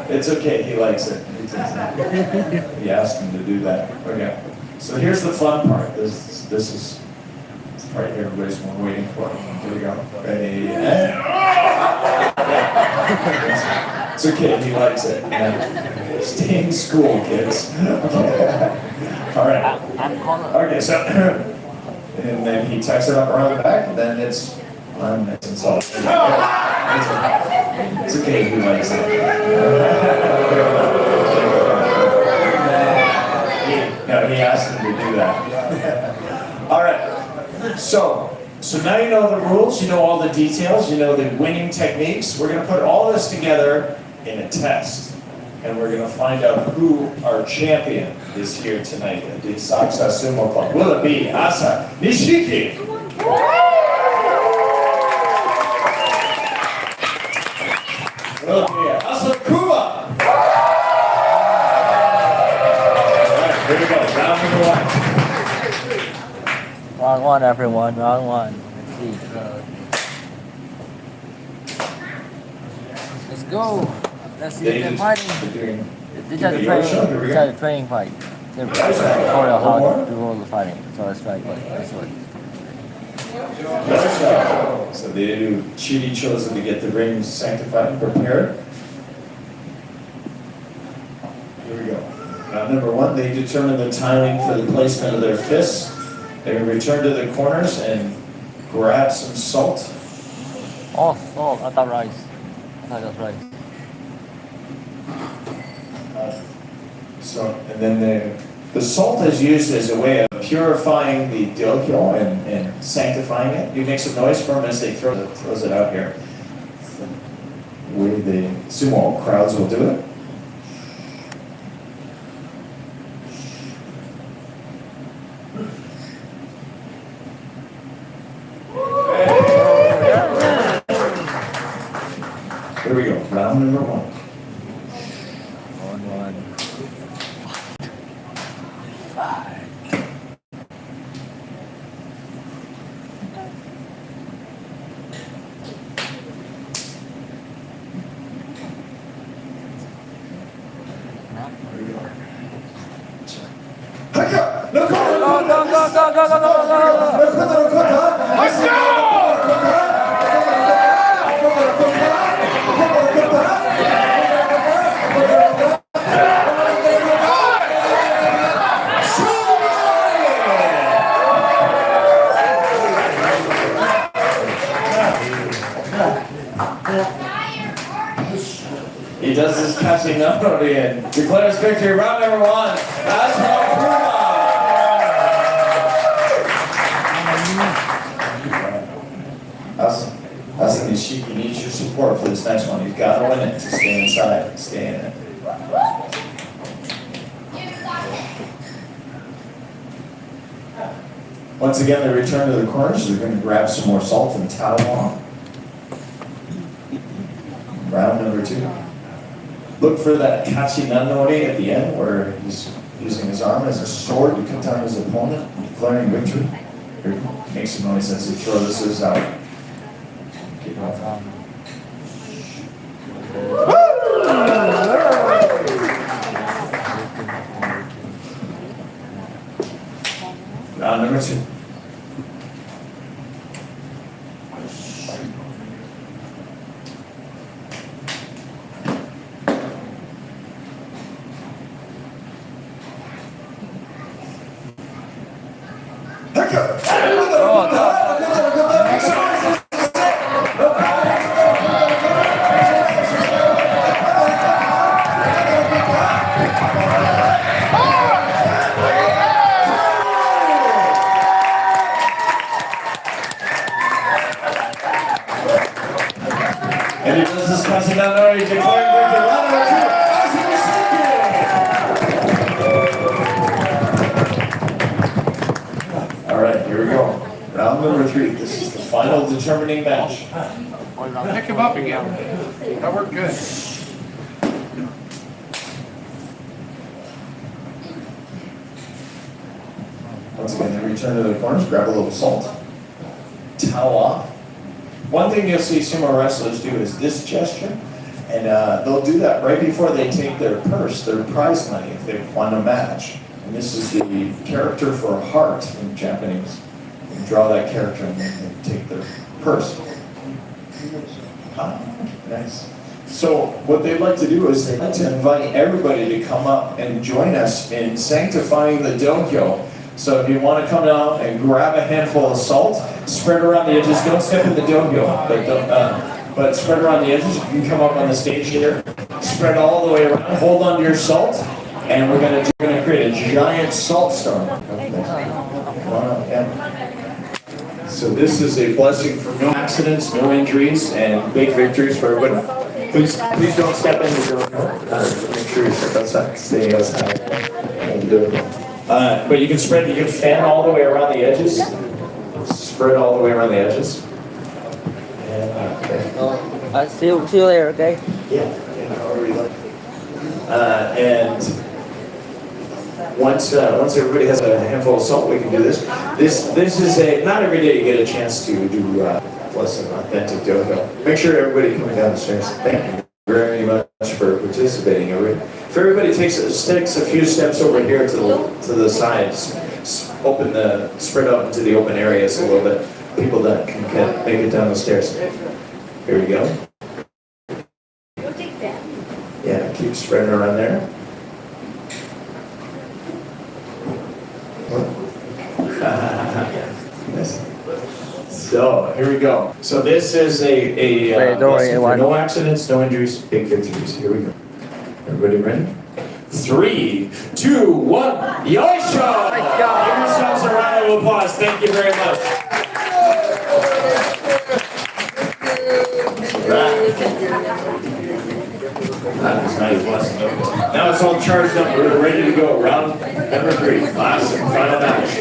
It's okay, he likes it. He asked him to do that. Okay. So here's the fun part. This is right here, everybody's been waiting for it. Here we go. Ready? It's okay, he likes it. Yeah. Stay in school, kids. All right. Okay, so and then he tucks it up around the back, and then it's nice and soft. It's okay, he likes it. No, he asked him to do that. All right. So now you know the rules, you know all the details, you know the winning techniques. We're going to put all this together in a test. And we're going to find out who our champion is here tonight at the Asakusa Sumo Club. Will it be Asa Nishiki? Will it be Asa Kuma? Alright, here we go. Round number one. Round one, everyone. Round one. Let's see. Let's go. Let's see if they're fighting. This is a training fight. They're tutorial how to do all the fighting. So let's try this one. So they do Chidi chosen to get the ring sanctified and prepared. Here we go. Round number one, they determine the timing for the placement of their fists. They return to the corners and grab some salt. Oh, salt. I thought rice. I thought that's rice. And then the salt is used as a way of purifying the dohyo and sanctifying it. You make some noise for them as they throws it out here. The way the sumo crowds will do it. Here we go, round number one. He does his catching up and declares victory. Round number one. Asa Nishiki needs your support for this next one. He's got to win it to stay inside. Stay in it. Once again, they return to the corners. They're going to grab some more salt and towel on. Round number two. Look for that Kachinanori at the end where he's using his arm as a sword to cut down his opponent, declaring victory. Here, make some noise as he throws this out. Keep it off. Round number two. And he does this Kachinanori, declaring victory. Round number two. All right, here we go. Round number three. This is the final determining match. Pick him up again. That worked good. turn to the corners, grab a little salt, towel off. One thing you'll see sumo wrestlers do is this gesture, and they'll do that right before they take their purse, their prize money, if they've won a match. And this is the character for a heart in Japanese. You draw that character and then they take their purse. Ah, nice. So what they'd like to do is they'd like to invite everybody to come up and join us in sanctifying the dohyo. So if you want to come down and grab a handful of salt, spread around the edges. Don't step in the dohyo, but spread around the edges. You can come up on the stage here. Spread all the way around. Hold on to your salt, and we're gonna create a giant salt storm. So this is a blessing for no accidents, no injuries, and big victories for everybody. Please don't step in the dohyo. Make sure you step outside. Stay outside. But you can fan all the way around the edges. Spread all the way around the edges. And, okay. See you later, okay? Yeah, however you like. And once everybody has a handful of salt, we can do this. This is not every day you get a chance to do plus an authentic dohyo. Make sure everybody coming down the stairs. Thank you very much for participating. If everybody takes a few steps over here to the sides, spread out into the open areas a little bit. People that can make it down the stairs. Here we go. Yeah, keep spreading around there. So here we go. So this is a lesson for no accidents, no injuries, big victories. Here we go. Everybody ready? 3, 2, 1, yoisho! Give yourselves a round of applause. Thank you very much. That was nice lesson. Now it's all charged up. We're ready to go. Round number 3, last and final match.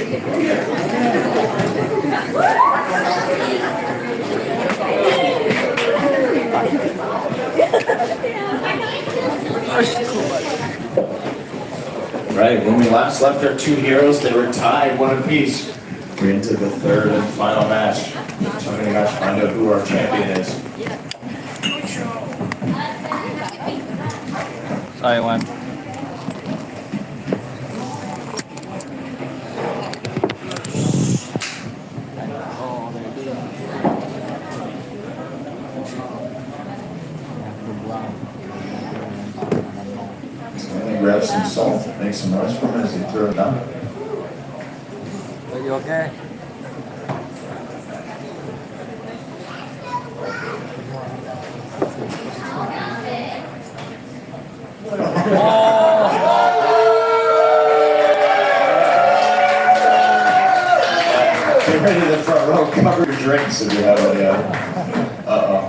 Right, when we last left our two heroes, they were tied 1 apiece. We're into the third and final match. So I'm going to find out who our champion is. Sorry, one. Grab some salt, make some noise from it as you throw it down. Are you okay? Get ready to the front row, cover your drinks if you have any. Uh-oh.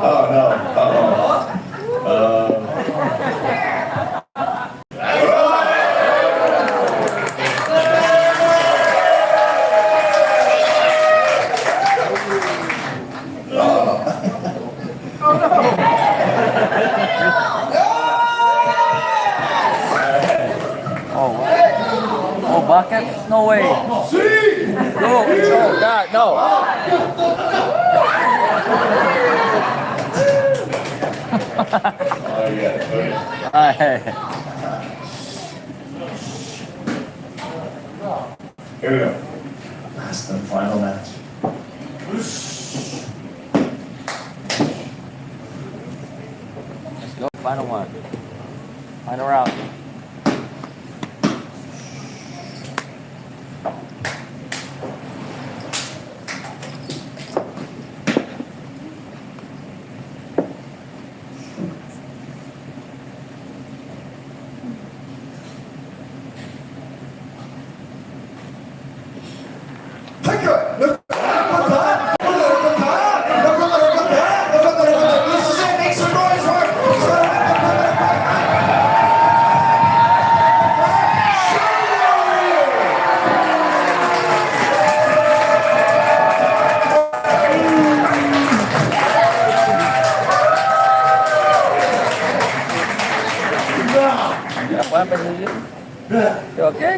Oh no, uh-oh. Oh, bucket? No way. No, God, no. Oh, yeah, okay. Here we go. Last and final match. Let's go. Final one. Final round. What happened to you? You okay?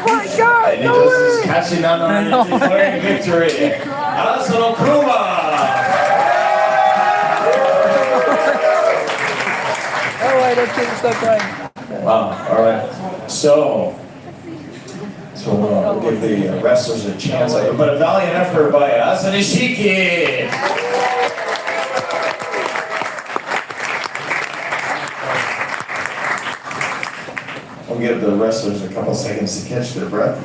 my God! And he does his Kashinano and declaring victory. Asano Kuma! Oh, why the kid stop crying? Wow, alright. So we'll give the wrestlers a chance. But a valiant effort by Asano Ishiki! We'll give the wrestlers a couple seconds to catch their breath.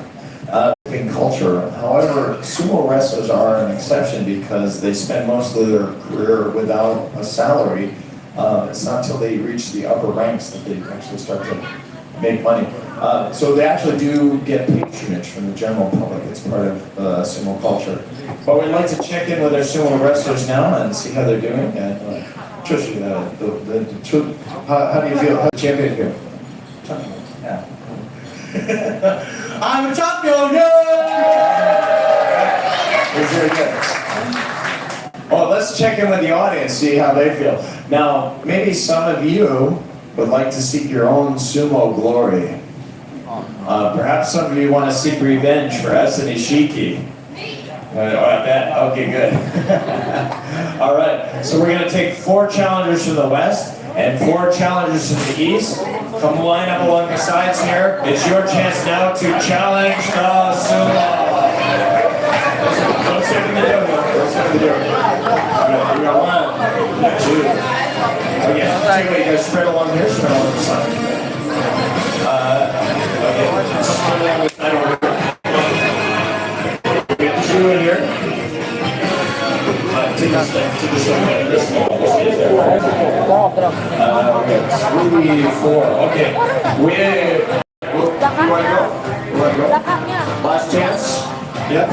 In culture, however, sumo wrestlers are an exception because they spend most of their career without a salary. It's not until they reach the upper ranks that they actually start to make money. So they actually do get patronage from the general public. It's part of sumo culture. But we'd like to check in with our sumo wrestlers now and see how they're doing. And Trish, how do you feel? How does the champion feel? Yeah. I'm a champion! It's very good. Well, let's check in with the audience, see how they feel. Now, maybe some of you would like to seek your own sumo glory. Perhaps some of you want to seek revenge for Asano Ishiki. I bet. Okay, good. All right, so we're going to take 4 challengers from the west and 4 challengers from the east. Come line up along the sides here. It's your chance now to challenge the sumo. Don't step in the door. Don't step in the door. All right, we got 1, 2. Okay, take it. You guys spread along here. Spread along the side. Okay, spread along the side over here. We got 2 in here. Take this thing. Take this thing. This one. Okay, 3, 4. Okay. You want to go? Last chance? Yep.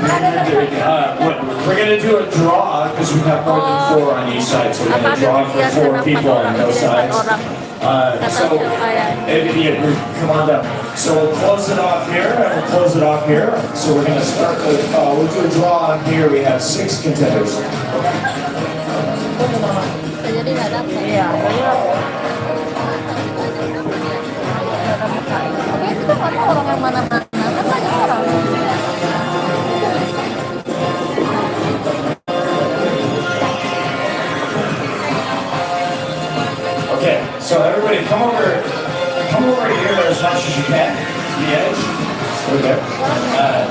We're going to do a draw because we have more than 4 on each side. So we're going to draw for 4 people on those sides. Come on down. So we'll close it off here and we'll close it off here. So we're going to start with, we'll do a draw on here. We have 6 contenders. Jadi nggak dapat. Iya. Oke, kita nggak tahu orang yang mana-mana. Kan banyak orang. Okay, so everybody come over here as much as you can to the edge. Okay.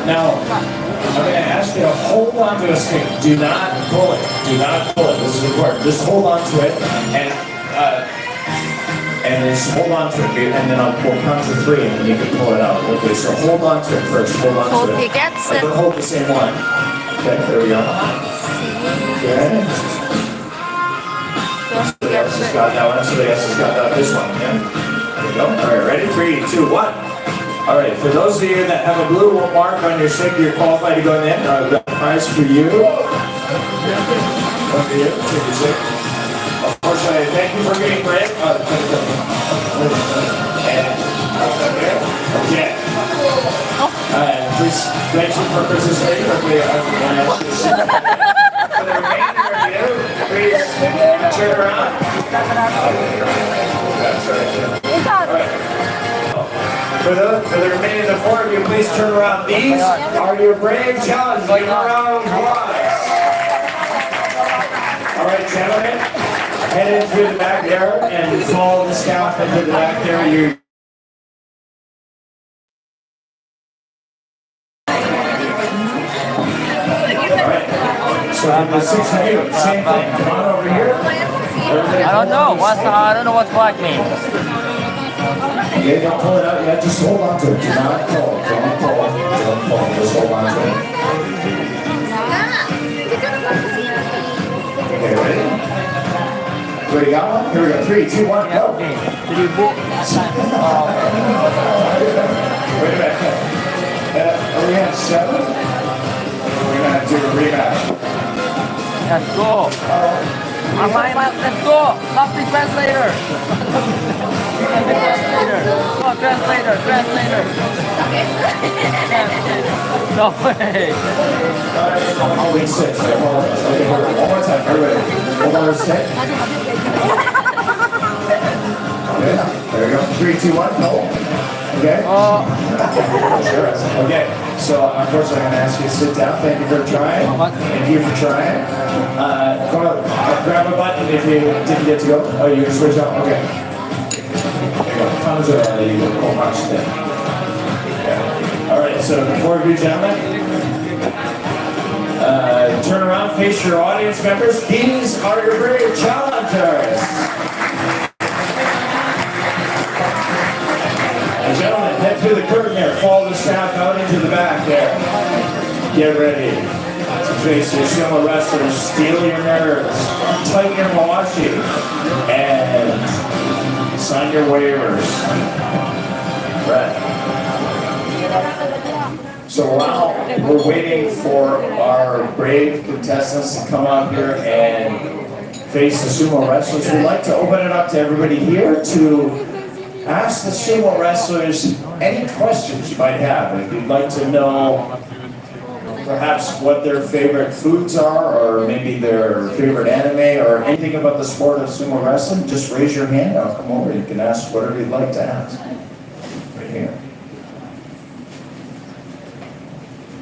Now, I'm going to ask you to hold on to a stick. Do not pull it. Do not pull it. This is important. Just hold on to it and just hold on to it, and then we'll count to 3, and then you can pull it out. Okay, so hold on to it first. Hold on to it. But don't hold the same one. Okay, there we go. Okay. Somebody else has got that one. Somebody else has got this one. Yeah. There we go. All right, ready? 3, 2, 1. All right, for those of you that have a blue mark on your stick, you're qualified to go in. I've got a prize for you. One for you. Take your stick. Unfortunately, thank you for getting ready. Okay. Please, thank you for participating. Okay, I'm going to ask you for the remainder of you, please turn around. That's right. All right. For the remaining of the 4 of you, please turn around. These are your brave challenges, like round 1. All right, gentlemen, head in through the back there and follow the staff into the back there. All right. So the 6 of you, same thing. Come on over here. I don't know. I don't know what black means. Okay, don't pull it out yet. Just hold on to it. Do not pull. Don't pull. Don't pull. Just hold on to it. Okay, ready? Ready, got one? Here we go. 3, 2, 1, go. Okay. 3 Wait a minute. We have 7. We're going to do a rematch. Let's go. Let's go. Copy translator. Translator. No way. I'll wait 6. I apologize. Okay, one more time. Everybody. Hold on a sec. Okay, there we go. 3, 2, 1, go. Okay? Sure. Okay, so unfortunately I'm going to ask you to sit down. Thank you for trying. Thank you for trying. Come on, grab a button if you didn't get to go. Oh, you're going to switch up? Okay. All right, so the four of you gentlemen, turn around, face your audience members. These are your brave challengers. And gentlemen, head through the curtain there. Follow the staff out into the back there. Get ready to face your sumo wrestlers. Steel your nerves. Tighten your mawashi. And sign your waivers. Right. So while we're waiting for our brave contestants to come up here and face the sumo wrestlers, we'd like to open it up to everybody here to ask the sumo wrestlers any questions you might have. If you'd like to know perhaps what their favorite foods are, or maybe their favorite anime, or anything about the sport of sumo wrestling, just raise your hand. I'll come over. You can ask whatever you'd like to ask. Right here.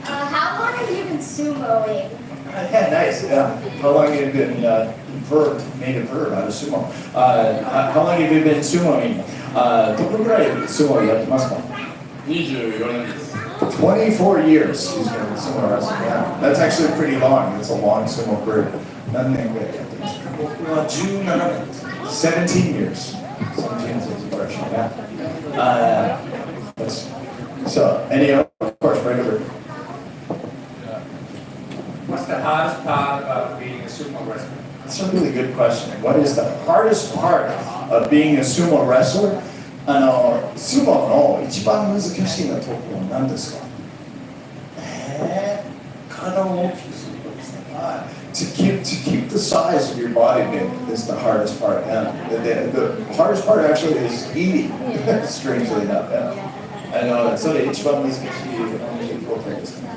How long have you been sumoing? Yeah, nice. Yeah. How long have you been made a verb out of sumo? How long have you been sumoing? どのくらいsumoやってますか? 24年です。 24 years he's been in sumo wrestling. Yeah. That's actually pretty long. It's a long sumo career. 何年ぐらいやってますか? 僕は17年です。 17 years. 17 is a question, yeah. So, any of course, right over. What's the hardest part about being a sumo wrestler? That's a really good question. What is the hardest part of being a sumo wrestler? スモの一番難しいところは何ですか? 体を大きくすることですね。To keep the size of your body big is the hardest part. And the hardest part actually is eating, strangely enough. So the 一番難しいことですね.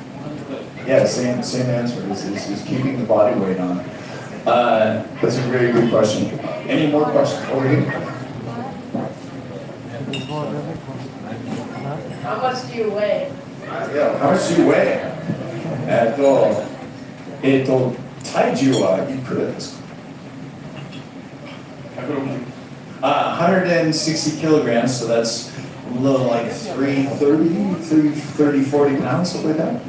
Yeah, same answer. Is keeping the body weight on. That's a very good question. Any more questions over here? How much do you weigh? Yeah, how much do you weigh? 体重はいくらですか? 160 kilograms, so that's a little like 330, 40 pounds, something like that.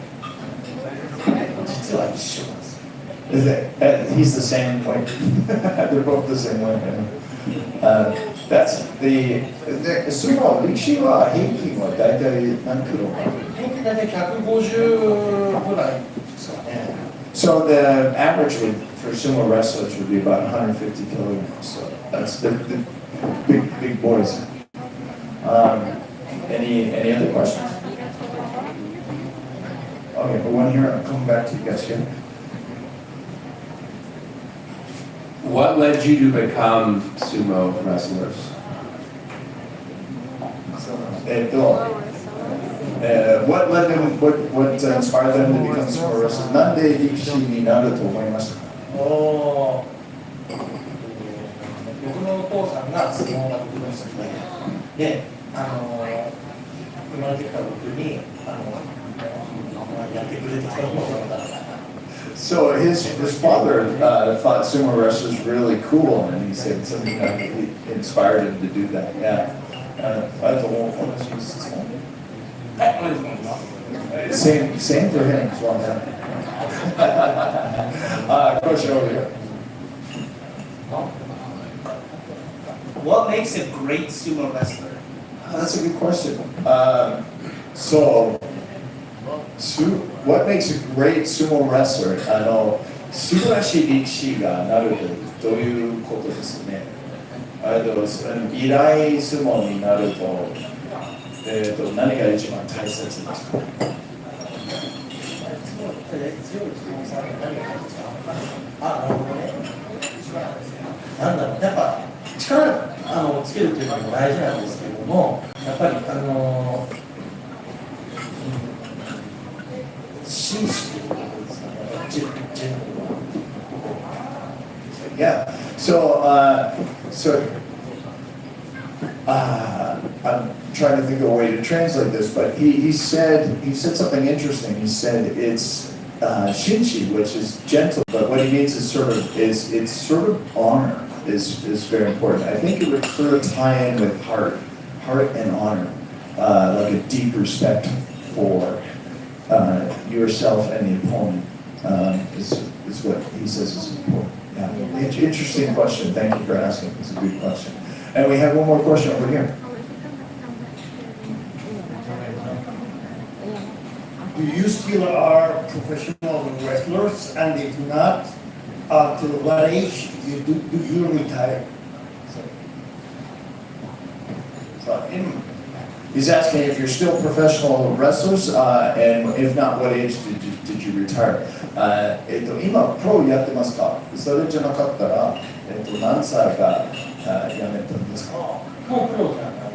実は一緒なんです。 Is it? He's the same weight. They're both the same weight. That's the sumo Rikishiは平均は大体何キロか? 平均大体150ぐらいですかね。 So the average for sumo wrestlers would be about 150 kilograms. So that's the big boys. Any other questions? Okay, but one here. I'm coming back to you guys here. What led you to become sumo wrestlers? What led them? What inspired them to become sumo wrestlers? なんで力士になると思いましたか? 僕のお父さんが相撲が得意な人で、生まれてきた僕にやってくれてきたことだった。 So his father thought sumo wrestlers really cool, and he said something that inspired him to do that. Yeah. Same for him as well. Question over here. What makes a great sumo wrestler? That's a good question. What makes a great sumo wrestler? 素晴らしい力士がなるということですね。依頼相撲になると、何が一番大切ですか? 強い相撲さんが何が大切ですか? なるほどね。なんだろう、やっぱ力をつけるというのも大事なんですけども、やっぱり紳士ということですかね。Yeah. So I'm trying to think of a way to translate this, but he said something interesting. He said it's shinchi, which is gentle, but what he means is it's sort of honor is very important. I think it would sort of tie in with heart and honor, like a deep respect for yourself and the opponent is what he says is important. Yeah. Interesting question. Thank you for asking. It's a good question. And we have one more question over here. Do you still are professional wrestlers? And if not, till what age do you retire? He's asking if you're still professional wrestlers, and if not, what age did you retire? 今プロやってますか？それじゃなかったら、何歳が辞めたんですか？もうプロじゃない。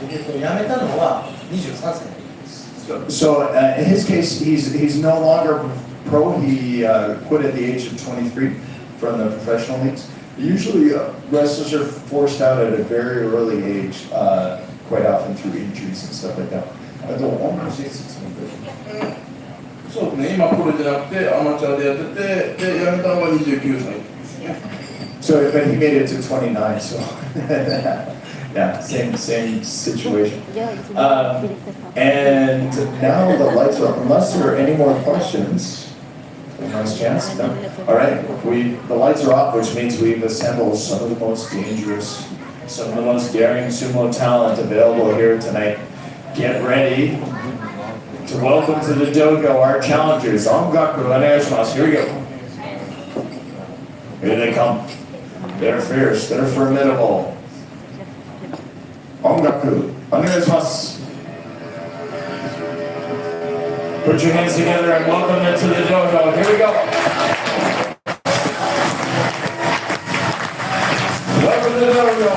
辞めたのは23歳の時です。So in his case, he's no longer pro. He quit at the age of 23 from the professional leagues. Usually, wrestlers are forced out at a very early age, quite often through injuries and stuff like that. そうですね、今プロじゃなくてアマチュアでやってて、で辞めたのが29歳ですね。So, but he made it to 29, so yeah, same situation. And now the lights are up. Unless there are any more questions, a nice chance. No? All right, the lights are off, which means we've assembled some of the most dangerous, some of the most daring sumo talent available here tonight. Get ready to welcome to the dojo our challengers. Ongaku, onegaishimasu. Here we go. Here they come. They're fierce. They're formidable. Ongaku, onegaishimasu. Put your hands together and welcome them to the dojo. Here we go. Welcome to the dojo.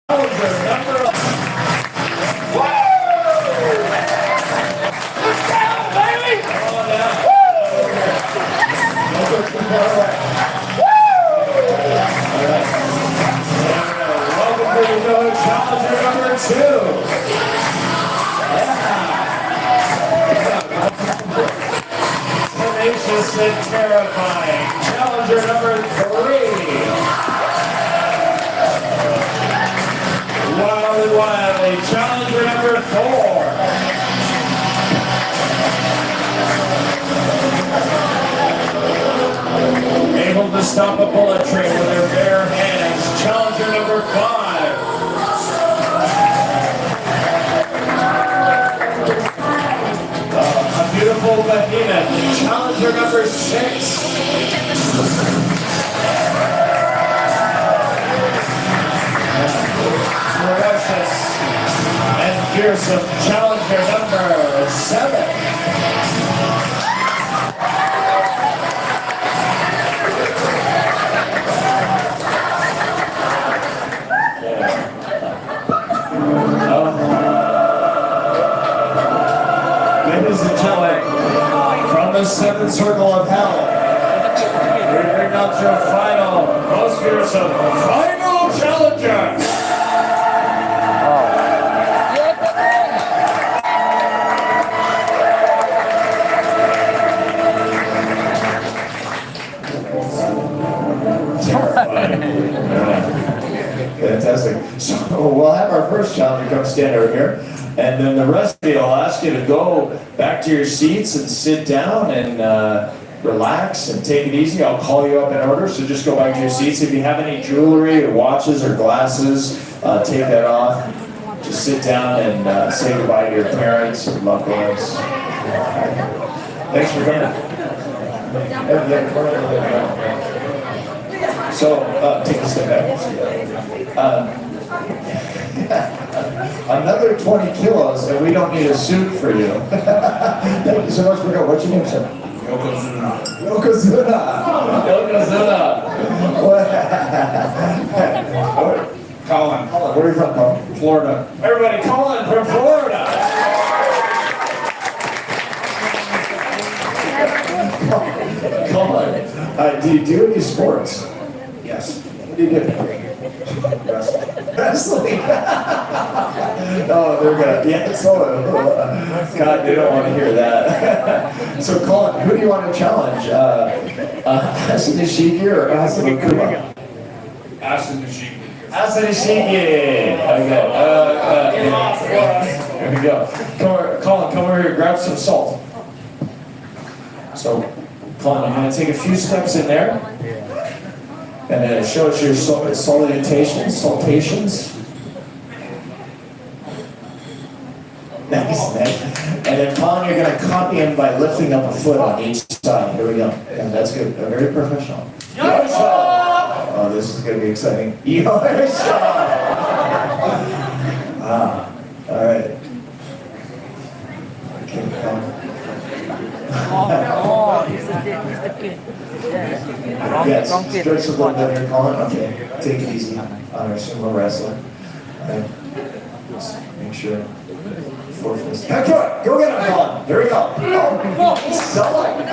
Challenger number 11. Welcome to the dojo, challenger number 2. Tenacious and terrifying, challenger number 3. Wildly, challenger number 4. Able to stop a bullet train with their bare hands. Challenger number 5. A beautiful behemoth. Challenger number 6. Ferocious and fearsome. Challenger number 7. Ladies and gentlemen, from the 7th circle of hell, we bring out your final, most fearsome, final challenger. Terrifying. Fantastic. So we'll have our first challenger come stand over here. And then the rest of you, I'll ask you to go back to your seats and sit down and relax and take it easy. I'll call you up in order, so just go back to your seats. If you have any jewelry or watches or glasses, take that off. Just sit down and say goodbye to your parents and loved ones. Thanks for coming. So, take a step back. Another 20 kilos, and we don't need a suit for you. Thank you so much for coming. What's your name, sir? Yokozuna. Yokozuna. Yokozuna. Colin. Where are you from, Colin? Florida. Everybody, Colin from Florida. Colin, do you do any sports? Yes. What do you do? Wrestling. Oh, they're gonna, yeah, so, God, they don't want to hear that. So, Colin, who do you want to challenge? Asa Nishiki or Asa Nakuma? Asa Nishiki. Asa Nishiki! Okay, there we go. Colin, come over here, grab some salt. So, Colin, I'm going to take a few steps in there. And then show us your salutations. Nice. And then, Colin, you're going to copy him by lifting up a foot on each side. Here we go. Yeah, that's good. Very professional. Oh, this is going to be exciting. All right. Okay, It's the kid. yes, stretch a little bit here, Colin. Okay, take it easy on our sumo wrestler. Right. Just make sure. Four fists. Heck, go get him, Colin. There we go. Oh, he's selling.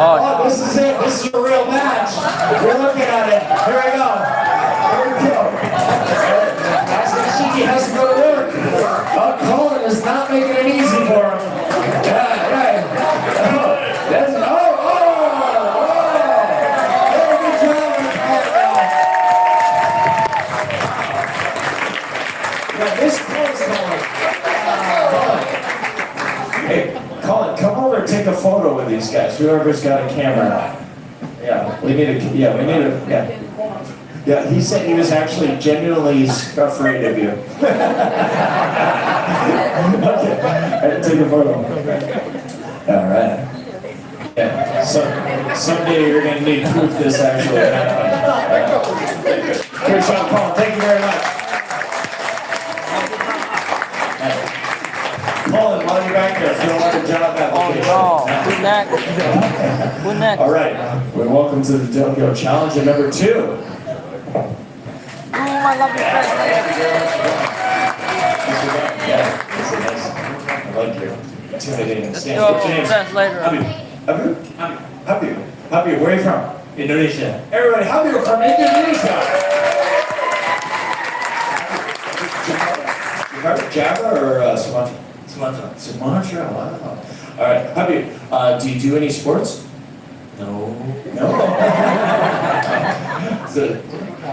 Oh, this is it. This is a real match. We're looking at it. Here we go. He has to go to work. Colin is not making it easy for him. Yeah, right. Very good job. Yeah, this close, Colin. Hey, Colin, come over and take a photo with these guys. Whoever's got a camera. Yeah, we need a. Yeah. Yeah, he said he was actually genuinely afraid of you. Okay, take a photo. All right. Yeah, so someday you're going to need proof this actually happened. Good job, Paul. Thank you very much. Colin, while you're back there, fill out a job application. Good neck. All right, we're welcome to the Tokyo Challenge at number 2. I love your friend. Yeah, this is nice. I like your intimidating stance. Go What's your name? translator. Habib, where are you from? Indonesia. Everybody, Habib from Indonesia. Java or Sumatra? Sumatra, wow. All right, Habib, do you do any sports? No. No. So,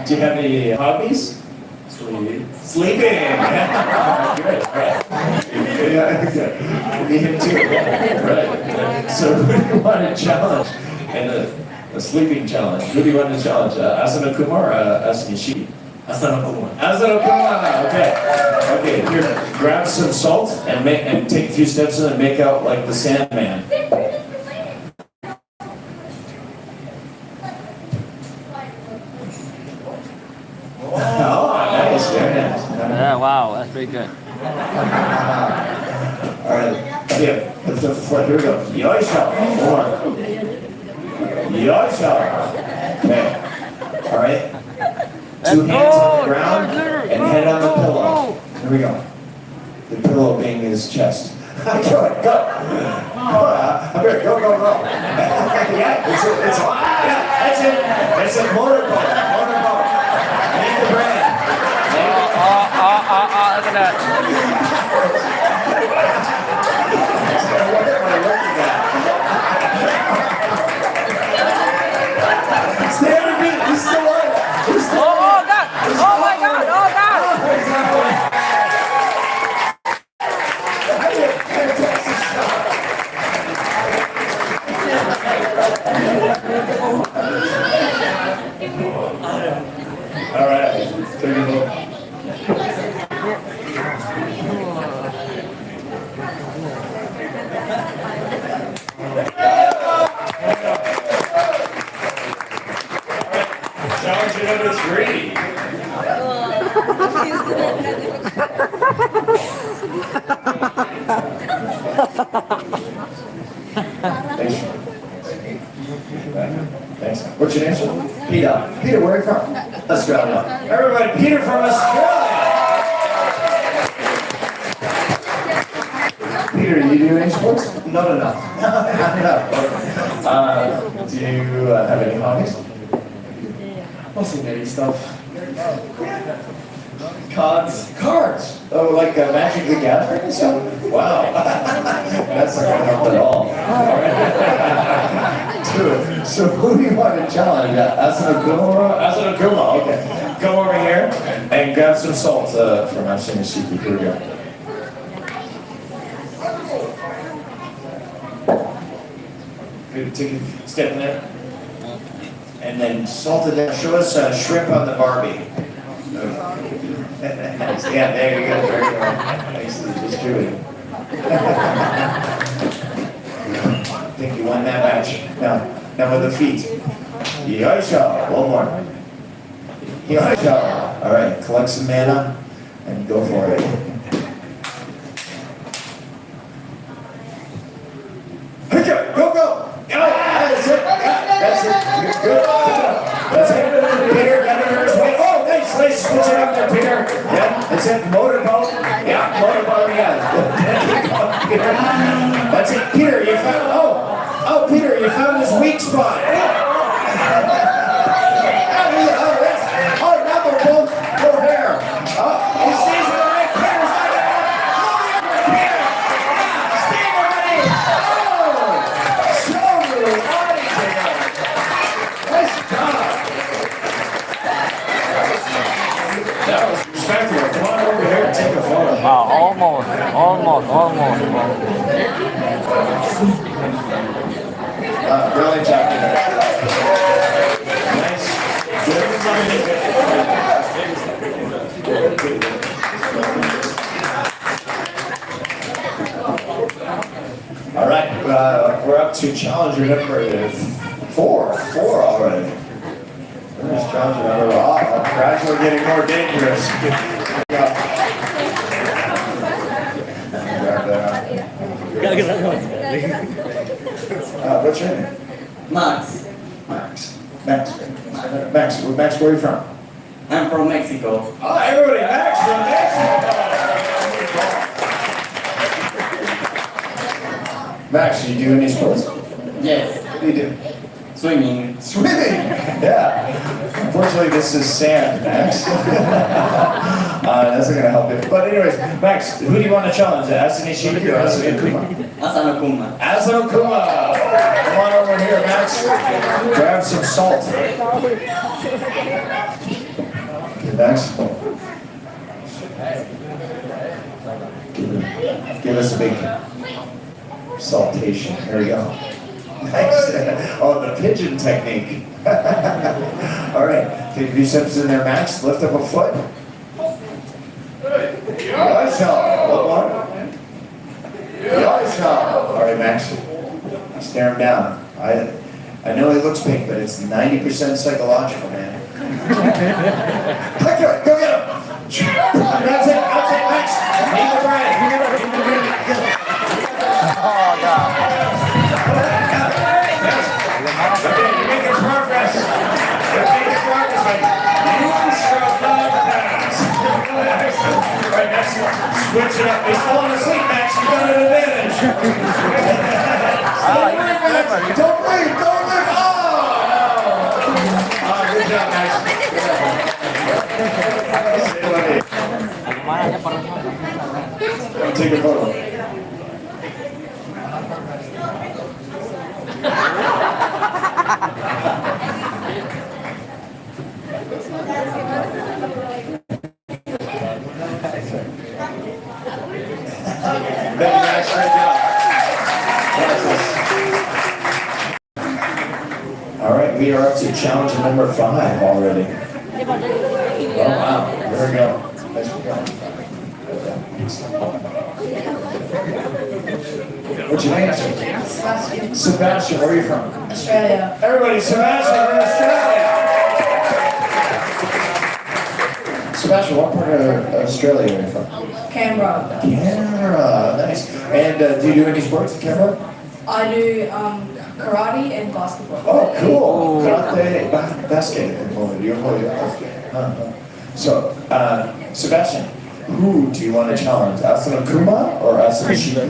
do you have any hobbies? Sleep. Sleeping. Good. Right. Yeah, good. Me too. Right. So, who do you want to challenge in a sleeping challenge? Who do you want to challenge? Asano Kumar or Asa Nishiki? Asano Kumar. Asano Kumar. Okay. Okay. Here, grab some salt and take a few steps in and make out like the Sandman. Yeah, wow, that's pretty good. Alright, here we go. Yoisho. One. Yoisho. Okay. Alright. 2 hands on the ground and head on the pillow. Here we go. The pillow being his chest. Go. Go. Go. Yeah, it's on. Yeah, that's it. That's it. Motorboat. Name the brand. Look at that. Stay on your feet. He's still alive. Oh, God. Oh, my God. Oh, God. All right. Take a look. Challenge number 3. Thanks. What's your name, sir? Peter. Peter, where are you from? Australia. Everybody, Peter from Australia. Peter, do you do any sports? Not enough. Do you have any hobbies? Possibly stuff. Cards. Cards. Oh, like Magic the Gathering and stuff? Wow. That's not going to help at all. All right. So who do you want to challenge? Asano Kuma. Okay. Come over here and grab some salt from Asano Shiku. Here we go. Good, take a step in there. And then salt it down. Show us shrimp on the Barbie. Yeah, there you go. Very good. Nicely distributed. I think you won that match. Now with the feet. Yoisho. One more. Yoisho. All right, collect some mana and go for it. Okay, go, go. That's it. That's it. Good. That's it. Peter, got it first. Oh, nice. Switch it up there, Peter. Yeah, that's it. Motorboat. Yeah, motorboat. Yeah. That's it. Peter, you found. Oh, Peter, you found his weak spot. Now they're both here. He stays in the right. Peter's not going to. Peter. Stay already. Show me the body together. Nice job. That was respectful. Come on over here and take a photo. Almost. Really job. Nice. All right, we're up to challenger number 4 already. There's challenger number. Gradually getting more dangerous. What's your name? Max. Max, where are you from? I'm from Mexico. Oh, everybody, Max from Mexico. Max, do you do any sports? Yes. What do you do? Swimming. Swimming! Yeah. Unfortunately, this is sand, Max. That's not going to help you. But anyways, Max, who do you want to challenge? Asano Shiku or Asano Kuma? Asano Kuma. Asano Kuma! Come on over here, Max. Grab some salt. Okay, Max. Give us a big saltation. Here we go. Nice. Oh, the pigeon technique. All right. Take a few steps in there, Max. Lift up a foot. Nice job. One more. Nice job. All right, Max. Stare him down. I know he looks pink, but it's 90% psychological, man. Click it. Go get him. That's it, Max. Need the brain. Oh, God. Okay, you're making progress. Like you stroke dog pass. Right, Max, switch it up. He's falling asleep, Max. You got an advantage. Don't leave, Max. Don't leave. Oh, no. Good job, Max. Take a photo. All right, we are up to challenge number 5 already. Oh wow, there we go. Nice one. What's your name? Sebastian, where are you from? Australia. Everybody, Sebastian, we're in Australia. Sebastian, what part of Australia are you from? Canberra. Canberra, nice. And do you do any sports in Canberra? I do karate and basketball. Oh, cool. Karate, basketball. Do you play basket? So, Sebastian, who do you want to challenge? Asano Kuma or Asano Shiku?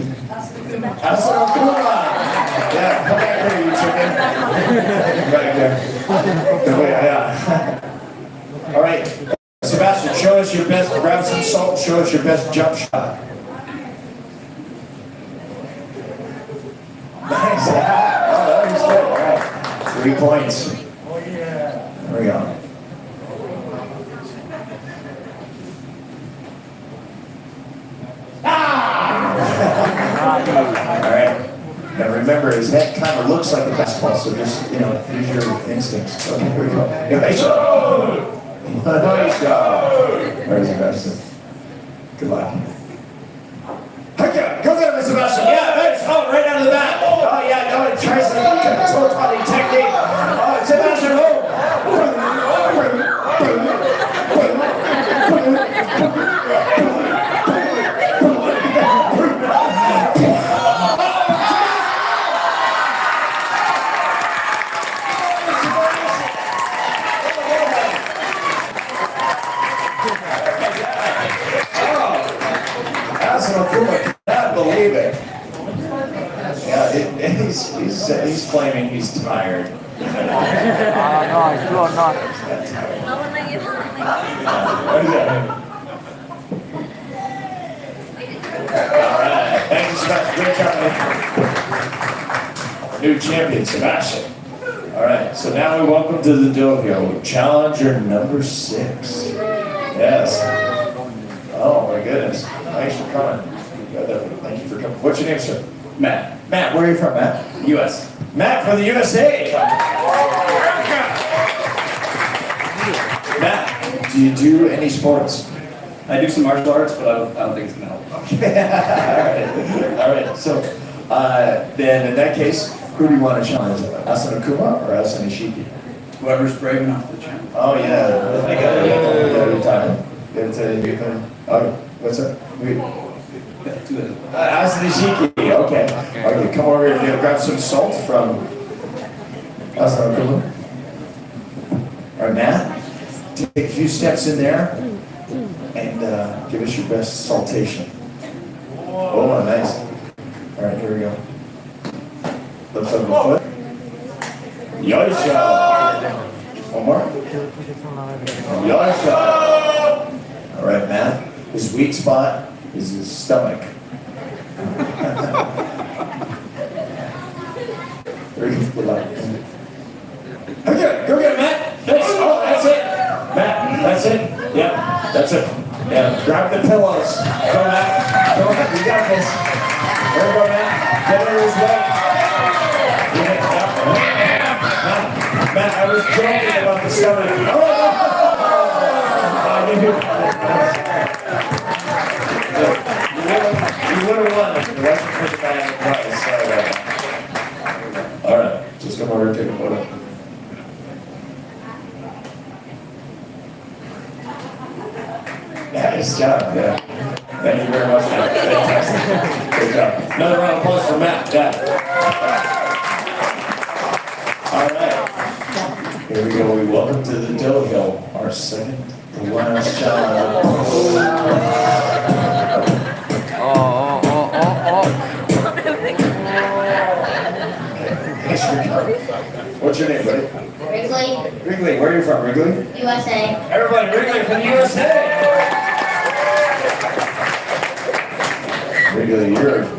Asano Kuma! Yeah, come back here, you chicken. Right there. Yeah. All right, Sebastian, show us your best, grab some salt, show us your best jump shot. Nice. Oh, that was good. All right. 3 points. There we go. All right. Now remember, his head kind of looks like a basketball, so just, use your instincts. Okay, here we go. Nice shot. Nice shot. There's Sebastian. Good luck. Okay, go get him, Sebastian. Yeah, nice. Oh, right out of the bat. Oh, yeah, no, it tries to toe potty technique. Oh, Sebastian, Not believe it. Yeah, he's claiming he's tired. No, it's true or not. All right, thank you, Sebastian. Great job, man. New champion, Sebastian. All right, so now we welcome to the dojo challenger number 6. Yes. Oh my goodness. Thanks for coming. Thank you for coming. What's your name, sir? Matt, Matt, where are you from, Matt? U.S. Matt from the USA. Matt, do you do any sports? I do some martial arts, but I don't think it's gonna help. All right. So then in that case, who do you want to challenge? Asano Kuma or Asano Ishiki? Whoever's brave enough to challenge. Oh yeah. I got it. Time. Okay. What's that? Asano Ishiki. Okay. Okay. Come over here. Grab some salt from Asano Kuma. All right, Matt. Take a few steps in there and give us your best saltation. Oh, nice. All right, here we go. Lift up the foot. Yoisha. One more. Yoisha. All right, Matt. His weak spot is his stomach. Very good luck. Okay, go get it, Matt. Thanks. Oh, that's it. Matt, that's it. Yeah, that's it. Yeah, grab the pillows. Go, Matt. Go, Matt. You got this. There we go, Matt. Get under his leg. Matt, I was joking about the stomach. Oh, you would have won if it wasn't for the bad advice. Sorry about that. All right, just come over and take a photo. Nice job, yeah. Thank you very much, Matt. Fantastic. Good job. Another round of applause for Matt. Yeah. All right. Here we go. We welcome to the dojo our second to last challenge. Thanks for coming. What's your name, buddy? Wrigley, Wrigley. Where are you from, Wrigley? USA. Everybody, Wrigley from the USA. Wrigley,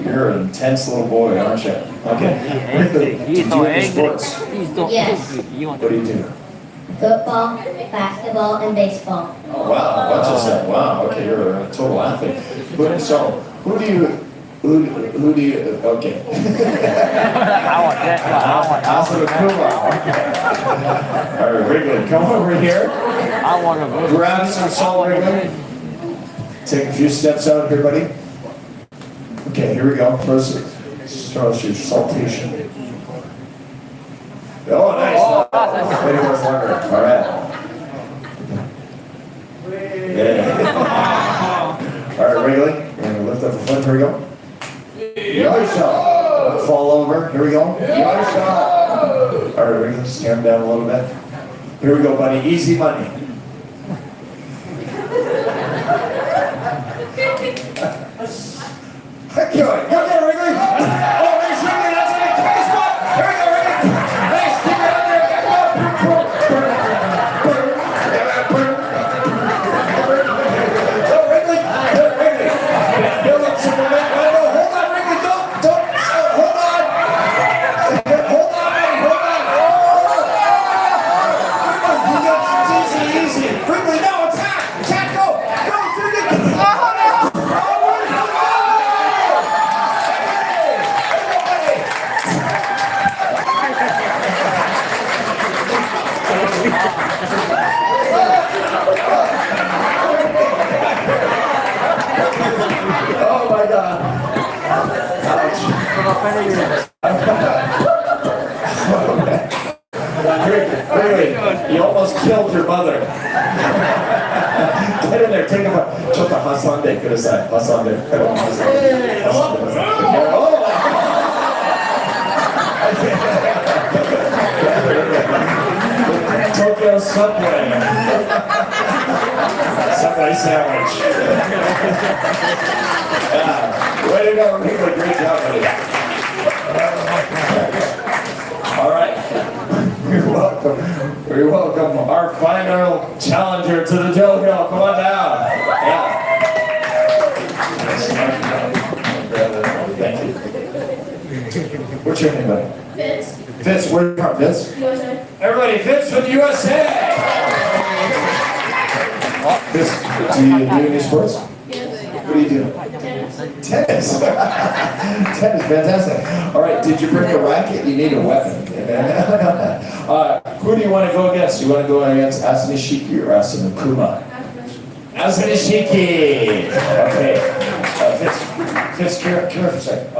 you're an intense little boy, aren't you? Okay. Wrigley, do you do any sports? Yes. What do you do? Football, basketball, and baseball. Oh, wow, watch this out. Wow, okay, you're a total athlete. So, who do you, okay. Asano Kuma. All right, Wrigley, come over here. Grab some salt, Wrigley. Take a few steps out here, buddy. Okay, here we go. First, show us your saltation. Oh, nice. Waiting much longer. All right. Yeah. All right, Wrigley. We're going to lift up the foot. Here we go. Yoisha. Fall over. Here we go. Yoisha. All right, Wrigley. Stand down a little bit. Here we go, buddy. Easy money. Heck, go get it, Wrigley. Oh, nice, Wrigley. That's it. Take the spot. Here we go, Wrigley. Nice. Keep it up there. Quickly, now attack! Attack, go! Go to the... Oh, no! Oh my God. Really, you almost killed your mother. Get in there, take a photo. ちょっと挟んでください。挟んで。挟んで。Tokyo Subway. Subway sandwich. Yeah. Way to go, people. Great job, buddy. All right. You're welcome. You're welcome. Our final challenger to the dojo. Come on down. Yeah. Thank you. What's your name, buddy? Vince. Vince, where are you from, Vince? USA. Everybody, Vince from the USA! Vince, do you do any sports? Yes. What do you do? Tennis. Tennis! Tennis, fantastic. All right, did you bring a racket? You need a weapon. Who do you want to go against? You want to go against Asanishiki or Asanokuma? Asanishiki! Okay. Fitz, come here for a second.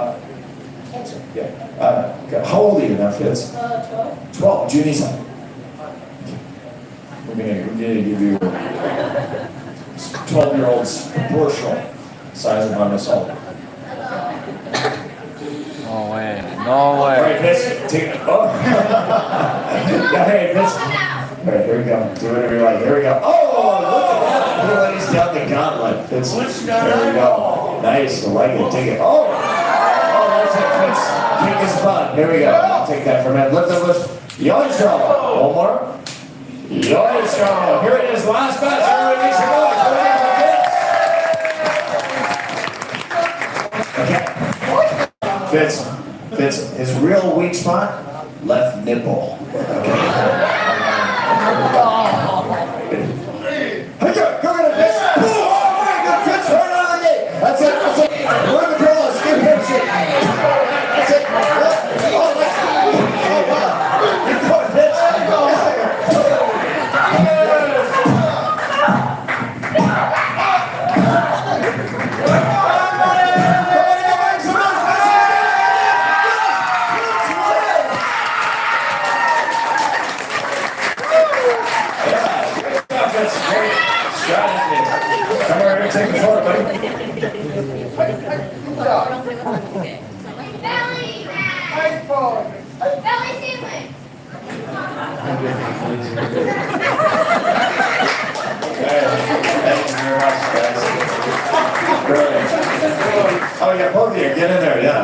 Yeah. How old are you now, Fitz? 12. 12. 12歳. We're gonna give you 12-year-old's proportional size of my missile. No way. No All way. right, Fitz, take it. Oh. Yeah, hey, Fitz. All right, here we go. Do whatever you like. Here we go. Oh, look at that. He lays down the gauntlet. Fitz. There we go. Nice. I like it. Take it. Oh, that's it, Fitz. Kick his butt. Here we go. I'll take that for a minute. Lift. Yoistro. One more. Yoistro. Here it is. Last match. Everybody needs to go. Okay. Fitz, his real weak spot, left nipple. Okay. Go get it, Fitz. Oh, my God, Fitz, right out of the gate. That's it. Where are the girls? Give him shit. That's it. Oh, wow. Good point, Fitz. Come over here and take the photo, buddy. Belly! Belly ceiling! Thank you very much, guys. Brilliant. Oh, yeah, both of you. Get in there, yeah.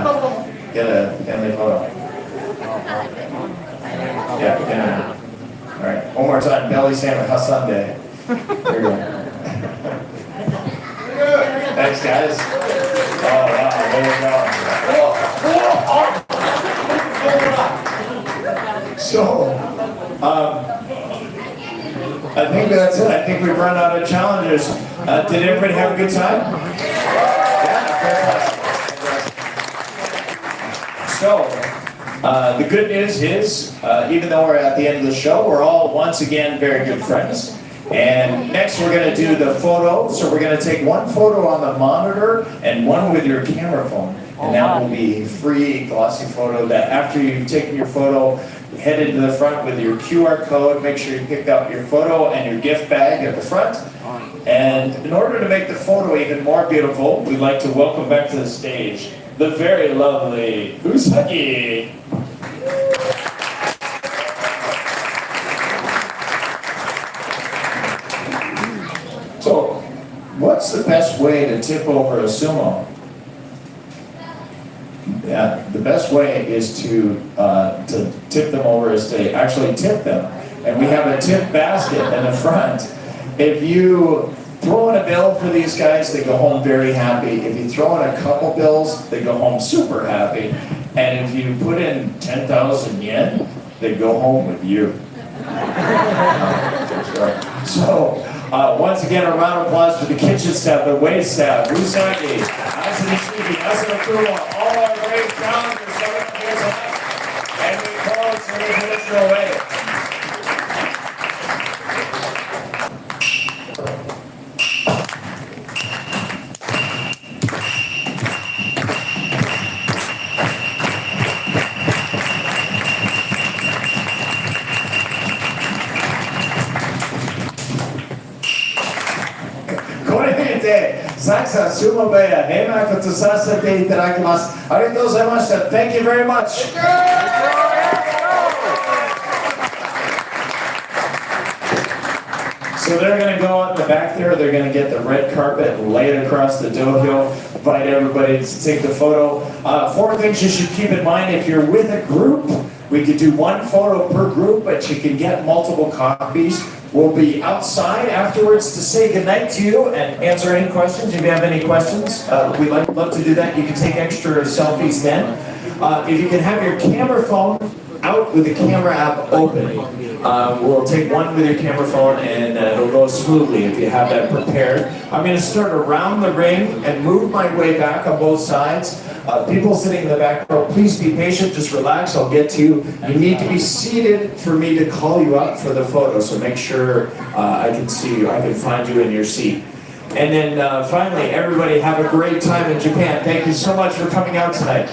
Get a family photo. Yeah, get in there. All right, one more time. Belly sandwich, Hasande. Here we go. Thanks, guys. Oh, wow, there we go. So, I think that's it. I think we've run out of challenges. Did everybody have a good time? Yeah. So, the good news is, even though we're at the end of the show, we're all once again very good friends. And next we're going to do the photo. So we're going to take one photo on the monitor and one with your camera phone. And that will be free glossy photo that after you've taken your photo, head into the front with your QR code. Make sure you pick up your photo and your gift bag at the front. And in order to make the photo even more beautiful, we'd like to welcome back to the stage the very lovely Usagi. So, what's the best way to tip over a sumo? Yeah, the best way is to tip them over is to actually tip them. And we have a tip basket in the front. If you throw in a bill for these guys, they go home very happy. If you throw in a couple bills, they go home super happy. And if you put in 10,000 yen, they go home with you. So, Once again, a round of applause for the kitchen staff, the wait staff, Usagi, Asanishiki, Asanakuma, all our great challengers showing up here tonight. And we close in a traditional way. Saksa Sumo Beya, Nemaku to Sasate Itadakimasu. Arigatou gozaimashita. Thank you very much. So they're going to go out the back there, they're going to get the red carpet and lay it across the dojo, invite everybody to take the photo. 4 things you should keep in mind: if you're with a group, we could do 1 photo per group, but you can get multiple copies. We'll be outside afterwards to say goodnight to you and answer any questions. If you have any questions, we'd love to do that. You can take extra selfies then. If you can have your camera phone out with the camera app open. We'll take one with your camera phone and it'll go smoothly if you have that prepared. I'm going to start around the ring and move my way back on both sides. People sitting in the back row, please be patient, just relax, I'll get to you. You need to be seated for me to call you up for the photo, so make sure I can see you, I can find you in your seat. And then finally, everybody have a great time in Japan. Thank you so much for coming out tonight.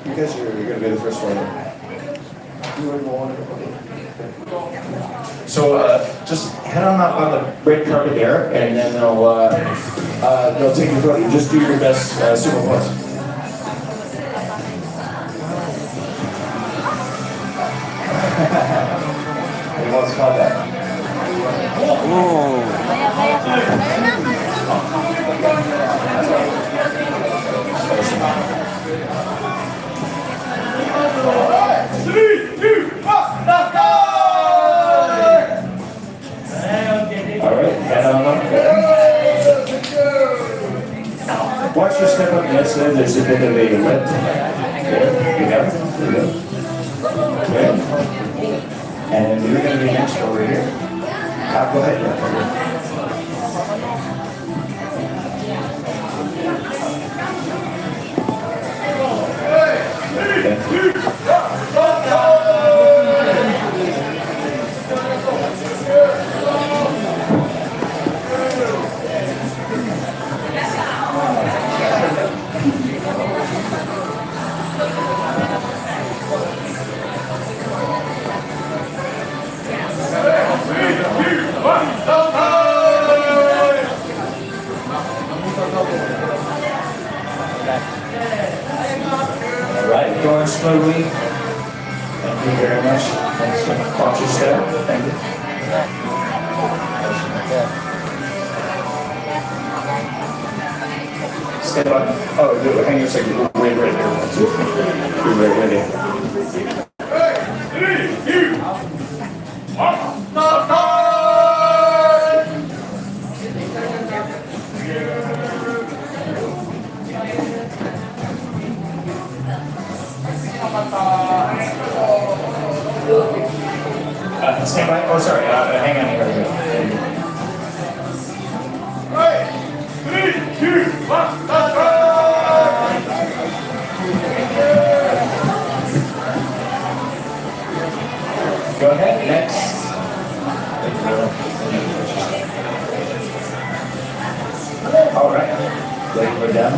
You guys are going to be the first one. So just head on up on the red carpet there, and then they'll take your photo. Just do your best sumo pose. What's called that? Watch your step up next there. There's a bit of a lift. There, you have it. There you go. Okay. And you're going to be next over here. Go ahead. Alright, going smoothly. Thank you very much. Thanks. Watch your step. Thank you. Stand up. Oh, hang on a second. Wait right there. You're right there. Stand by. Oh, sorry. Hang on here. Hey! 3, 2, 1, let's go! Go ahead. Next. All right. Leg go down.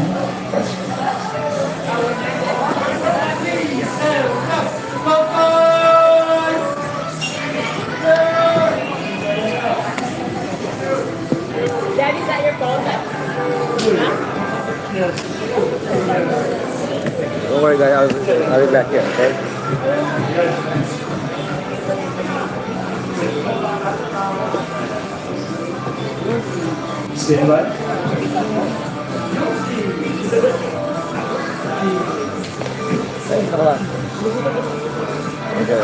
Daddy, is that your phone? Don't worry guys, I'll be back here, okay? Stand by. Hey, come on. Okay.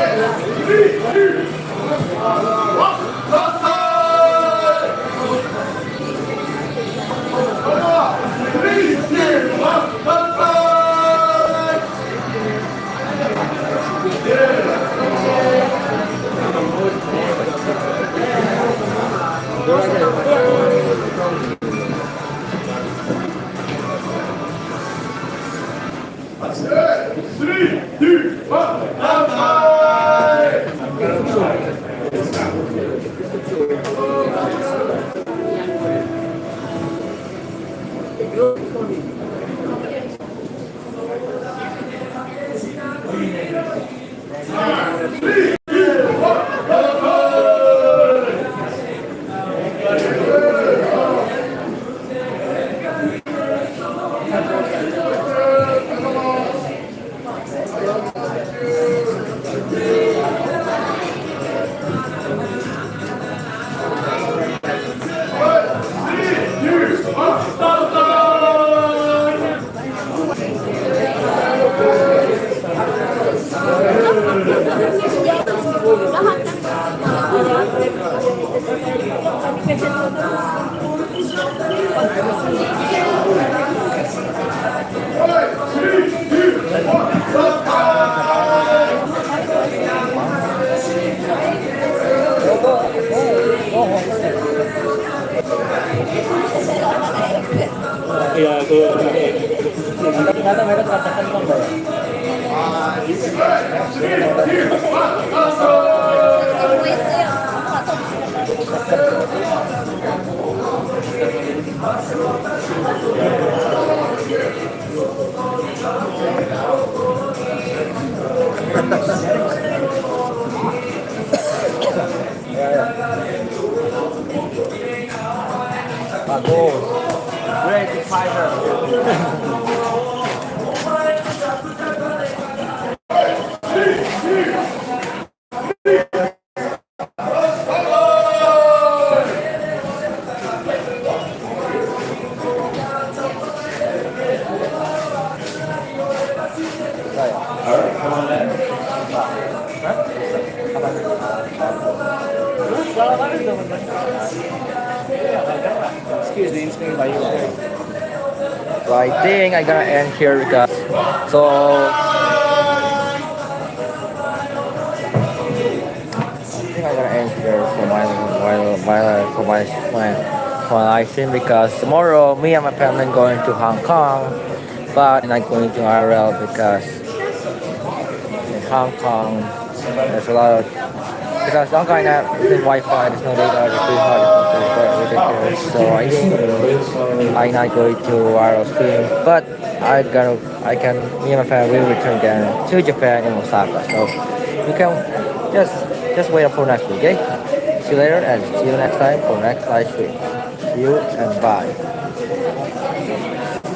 Ternyata mereka katakan bang ya. Bagus. Great fighter. All right, come on in. Excuse me, so I think I gotta end here because I gotta end here for my live stream because tomorrow me and my family going to Hong Kong, but I'm not going to IRL because in Hong Kong there's a lot of because Hong Kong not using Wi-Fi, there's no data, it's pretty hard to ridiculous. So I think I'm not going to IRL stream, but me and my family will return again to Japan in Osaka. So you can just wait for next week, okay? See you later and see you next time for next live stream. See you and bye.